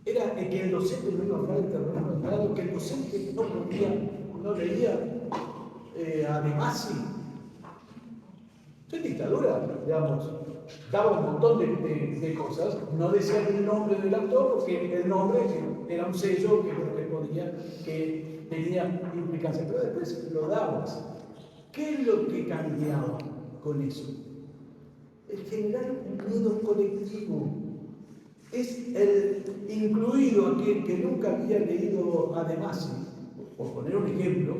Era que el docente no iba a hablar de terrorismo de Estado, que el docente no leía a Demasi. En dictadura, digamos, daba un montón de cosas, no decía el nombre del autor, porque el nombre era un sello que tenía implicancia, pero después lo dabas. ¿Qué es lo que cambiaba con eso? El generar un miedo colectivo. Es el incluido aquel que nunca había leído a Demasi, por poner un ejemplo,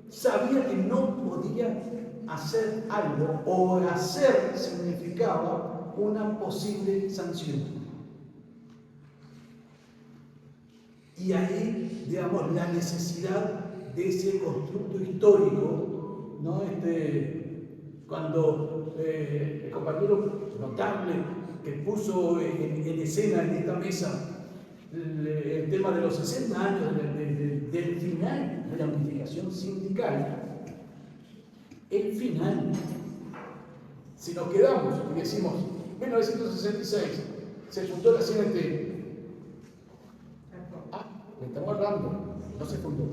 sabía que no podía hacer algo, o hacer significaba una posible sanción. Y ahí, digamos, la necesidad de ese constructo histórico, ¿no? Cuando el compañero notable que puso en escena en esta mesa el tema de los 60 años del final de la unificación sindical, el final, si nos quedamos y decimos 1966 se fundó la CNT, me estamos hablando, no se fundó.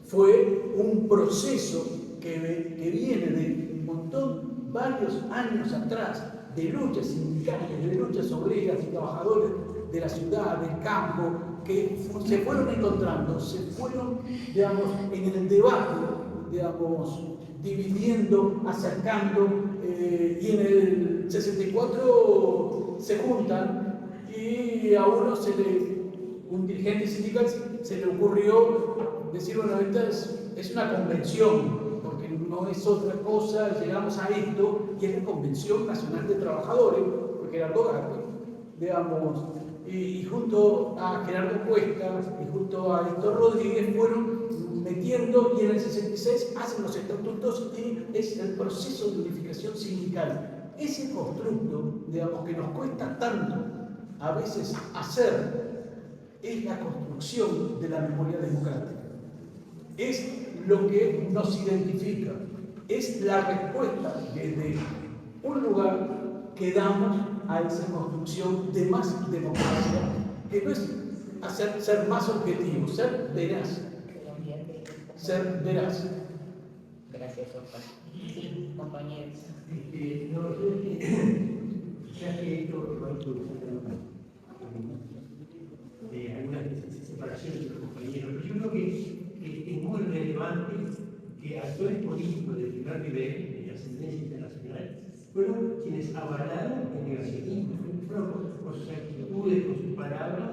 Fue un proceso que viene de varios años atrás, de luchas sindicales, de luchas obreras y trabajadores de la ciudad, del campo, que se fueron encontrando, se fueron, digamos, en el debate, digamos, dividiendo, acercando, y en el 64 se juntan y a uno un dirigente sindical se le ocurrió decir, bueno, esta es una convención, porque no es otra cosa, llegamos a esto, y es la Convención Nacional de Trabajadores, por Gerardo Gatti, digamos, y junto a Gerardo Cuesta y junto a Héctor Rodríguez fueron metiendo, y en el 66 hacen los estatutos y es el proceso de unificación sindical. Ese constructo, digamos, que nos cuesta tanto a veces hacer, es la construcción de la memoria democrática. Es lo que nos identifica, es la respuesta desde un lugar que damos a esa construcción de más democracia, que no es ser más objetivo, ser veraz. Ser veraz. Gracias, Oscar. Sí, compañeros. Ya que esto va a introducir algunas separaciones de los compañeros, pero yo creo que es muy relevante que actores políticos de primer nivel, de ascendencia internacional, fueron quienes avalaron el negacionismo, fueron con sus actitudes, con sus palabras,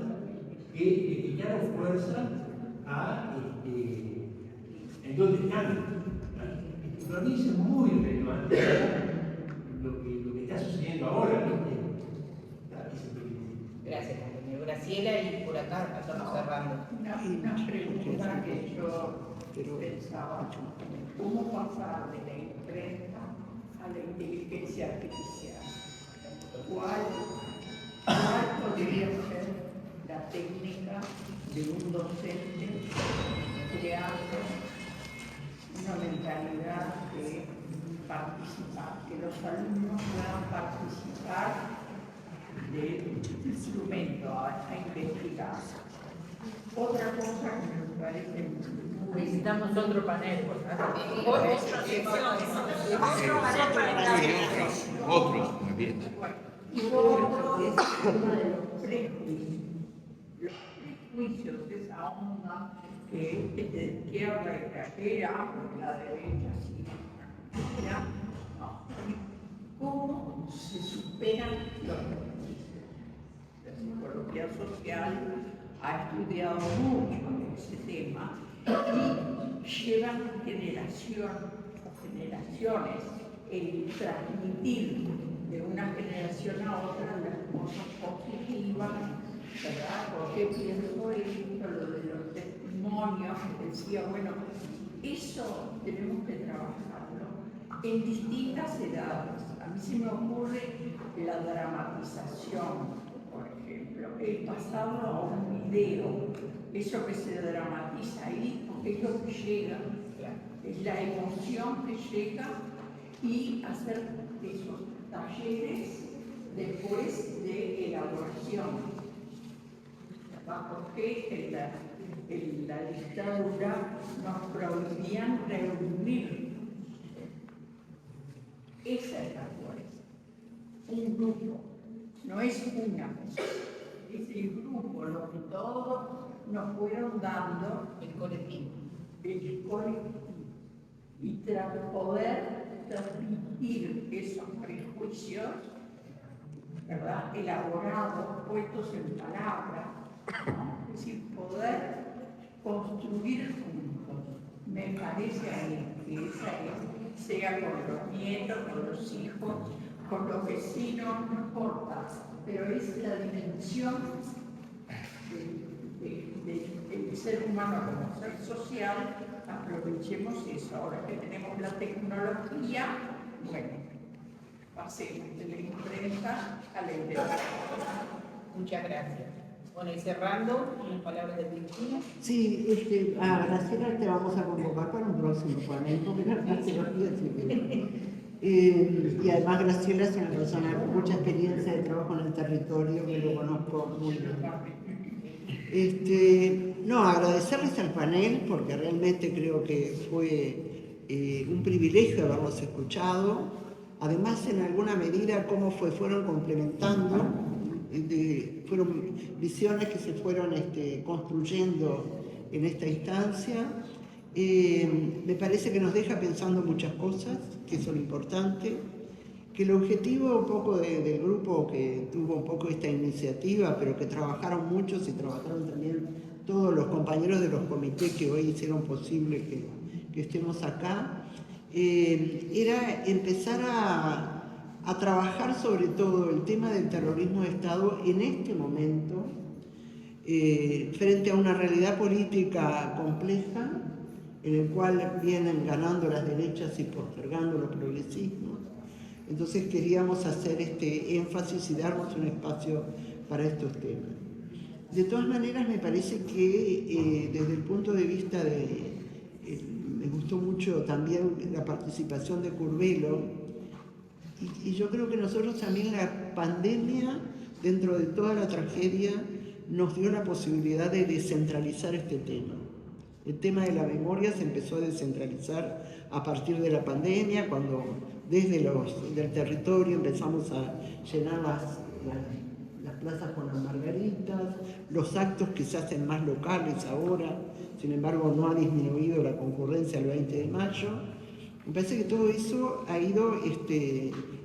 que le quitaron fuerza a en donde están. Para mí es muy relevante lo que está sucediendo ahora. Gracias, compañero. Graciela, y por acá estamos cerrando. Una pregunta que yo pensaba, ¿cómo pasar de la imprenta a la inteligencia artificial? ¿Cuál podría ser la técnica de un docente creando una mentalidad de participar, que los alumnos puedan participar del instrumento a investigar? Otra cosa que me parece muy... Necesitamos otro panel. Otros, muy bien. Y otro es el tema de los prejuicios. Los prejuicios, esa onda que habla extranjera, la derecha, sí, ¿ya? No. ¿Cómo se superan los prejuicios? La psicología social ha estudiado mucho ese tema y llevan generaciones el transmitir de una generación a otra las cosas positivas, ¿verdad? Porque pienso esto, lo de los testimonios, que decía, bueno, eso tenemos que trabajarlo en distintas edades. A mí se me ocurre la dramatización, por ejemplo, el pasarlo a un video, eso que se dramatiza ahí, porque es lo que llega, es la emoción que llega, y hacer esos talleres después de elaboración. Porque en la dictadura nos prohibían reunir. Esa es la fuerza. Un grupo, no es una cosa, es el grupo, lo que todos nos fueron dando, el colectivo. Y poder transmitir esos prejuicios, ¿verdad?, elaborados, puestos en palabras, ¿no? Es decir, poder construir juntos. Me parece a mí que esa es, sea con los nietos, con los hijos, con los vecinos, no importa, pero es la dimensión del ser humano como ser social. Aprovechemos eso. Ahora que tenemos la tecnología, bueno, pasemos de la imprenta a la internet. Muchas gracias. Bueno, y cerrando, unas palabras de Cristina. Sí, a Graciela te vamos a convocar para un próximo panel, porque Graciela y además Graciela es una persona con mucha experiencia de trabajo en el territorio, que lo conozco muy bien. No, agradecerles al panel, porque realmente creo que fue un privilegio haberlos escuchado. Además, en alguna medida, cómo fueron complementando fueron visiones que se fueron construyendo en esta instancia. Me parece que nos deja pensando muchas cosas, que son importantes, que el objetivo un poco del grupo que tuvo un poco esta iniciativa, pero que trabajaron muchos y trabajaron también todos los compañeros de los comités que hoy hicieron posible que estemos acá, era empezar a trabajar sobre todo el tema del terrorismo de Estado en este momento, frente a una realidad política compleja, en el cual vienen ganando las derechas y postergando los progresismos. Entonces queríamos hacer este énfasis y darnos un espacio para estos temas. De todas maneras, me parece que desde el punto de vista me gustó mucho también la participación de Curvelo, y yo creo que nosotros también la pandemia, dentro de toda la tragedia, nos dio la posibilidad de descentralizar este tema. El tema de la memoria se empezó a descentralizar a partir de la pandemia, cuando desde del territorio empezamos a llenar las plazas con las margaritas, los actos que se hacen más locales ahora, sin embargo no ha disminuido la concurrencia el 20 de mayo. Me parece que todo eso ha ido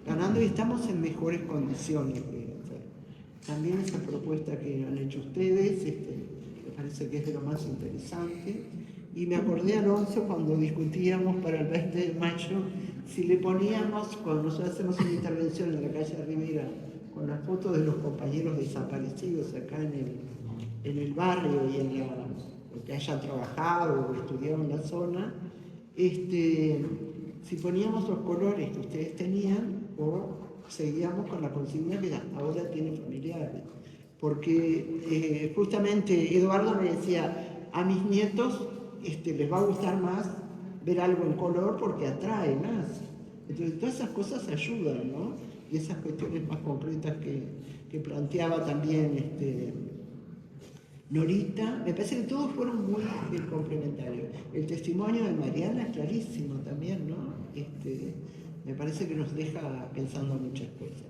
ganando y estamos en mejores condiciones de hacer. También esa propuesta que han hecho ustedes, me parece que es de lo más interesante. Y me acordé, Alonso, cuando discutíamos para el 20 de mayo, si le poníamos, cuando nosotros hacemos una intervención en la calle Rivera, con las fotos de los compañeros desaparecidos acá en el barrio y en lo que hayan trabajado o estudiado en la zona, si poníamos los colores que ustedes tenían o seguíamos con la consigna que hasta ahora tienen familiares. Porque justamente Eduardo me decía, a mis nietos les va a gustar más ver algo en color porque atrae más. Entonces todas esas cosas ayudan, ¿no? Y esas cuestiones más concretas que planteaba también Norita, me parece que todos fueron muy complementarios. El testimonio de Mariana es clarísimo también, ¿no? Me parece que nos deja pensando muchas cosas.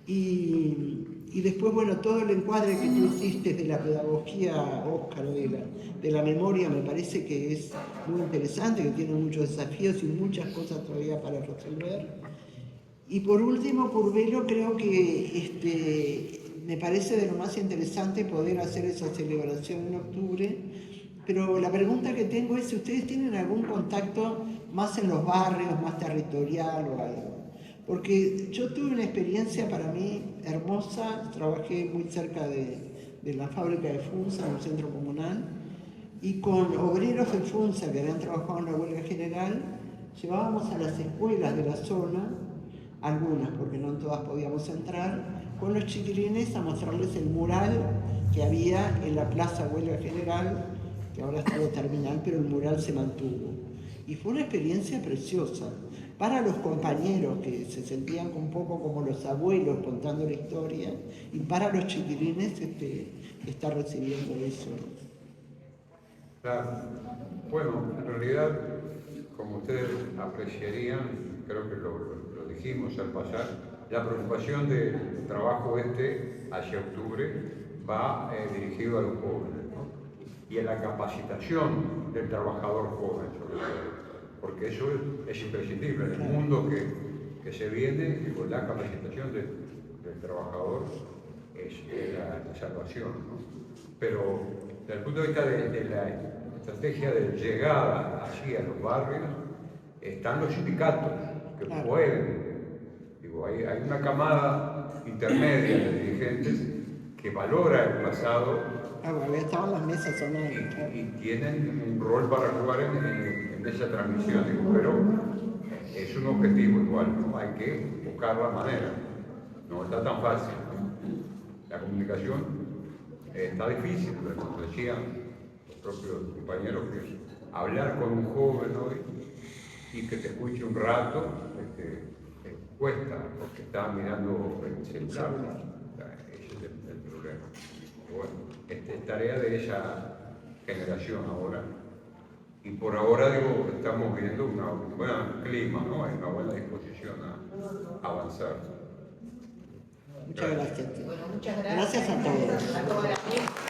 Y después, bueno, todo el encuadre que tú hiciste de la pedagogía, Óscar, de la memoria, me parece que es muy interesante, que tiene muchos desafíos y muchas cosas todavía para resolver. Y por último, Curvelo, creo que me parece de lo más interesante poder hacer esa celebración en octubre, pero la pregunta que tengo es si ustedes tienen algún contacto más en los barrios, más territorial o algo. Porque yo tuve una experiencia para mí hermosa, trabajé muy cerca de la fábrica de Funza, en un centro comunal, y con obreros de Funza que habían trabajado en la huelga general, llevábamos a las escuelas de la zona, algunas porque no en todas podíamos entrar, con los chiquilines a mostrarles el mural que había en la Plaza Huelga General, que ahora está terminal, pero el mural se mantuvo. Y fue una experiencia preciosa para los compañeros que se sentían un poco como los abuelos contando la historia, y para los chiquilines estar recibiendo eso. Claro. Bueno, en realidad, como ustedes apreciarían, creo que lo dijimos al pasar, la preocupación del trabajo hacia octubre va dirigido a los jóvenes, ¿no? Y a la capacitación del trabajador joven, sobre todo, porque eso es imprescindible en el mundo que se viene, y con la capacitación del trabajador es la salvación, ¿no? Pero desde el punto de vista de la estrategia de llegada hacia los barrios, están los sindicatos que pueden. Hay una camada intermedia de dirigentes que valora el pasado estaban las mesas y tienen un rol para jugar en esa transmisión, pero es un objetivo igual, ¿no? Hay que buscar la manera, no está tan fácil, ¿no? La comunicación está difícil, pero como decían los propios compañeros, que hablar con un joven hoy y que te escuche un rato, cuesta, porque está mirando el celular, ¿no? Ese es el problema. Bueno, es tarea de esa generación ahora. Y por ahora, estamos viendo un buen clima, ¿no? Hay una buena disposición a avanzar. Muchas gracias. Bueno, muchas gracias. Gracias a todos. A toda la gente.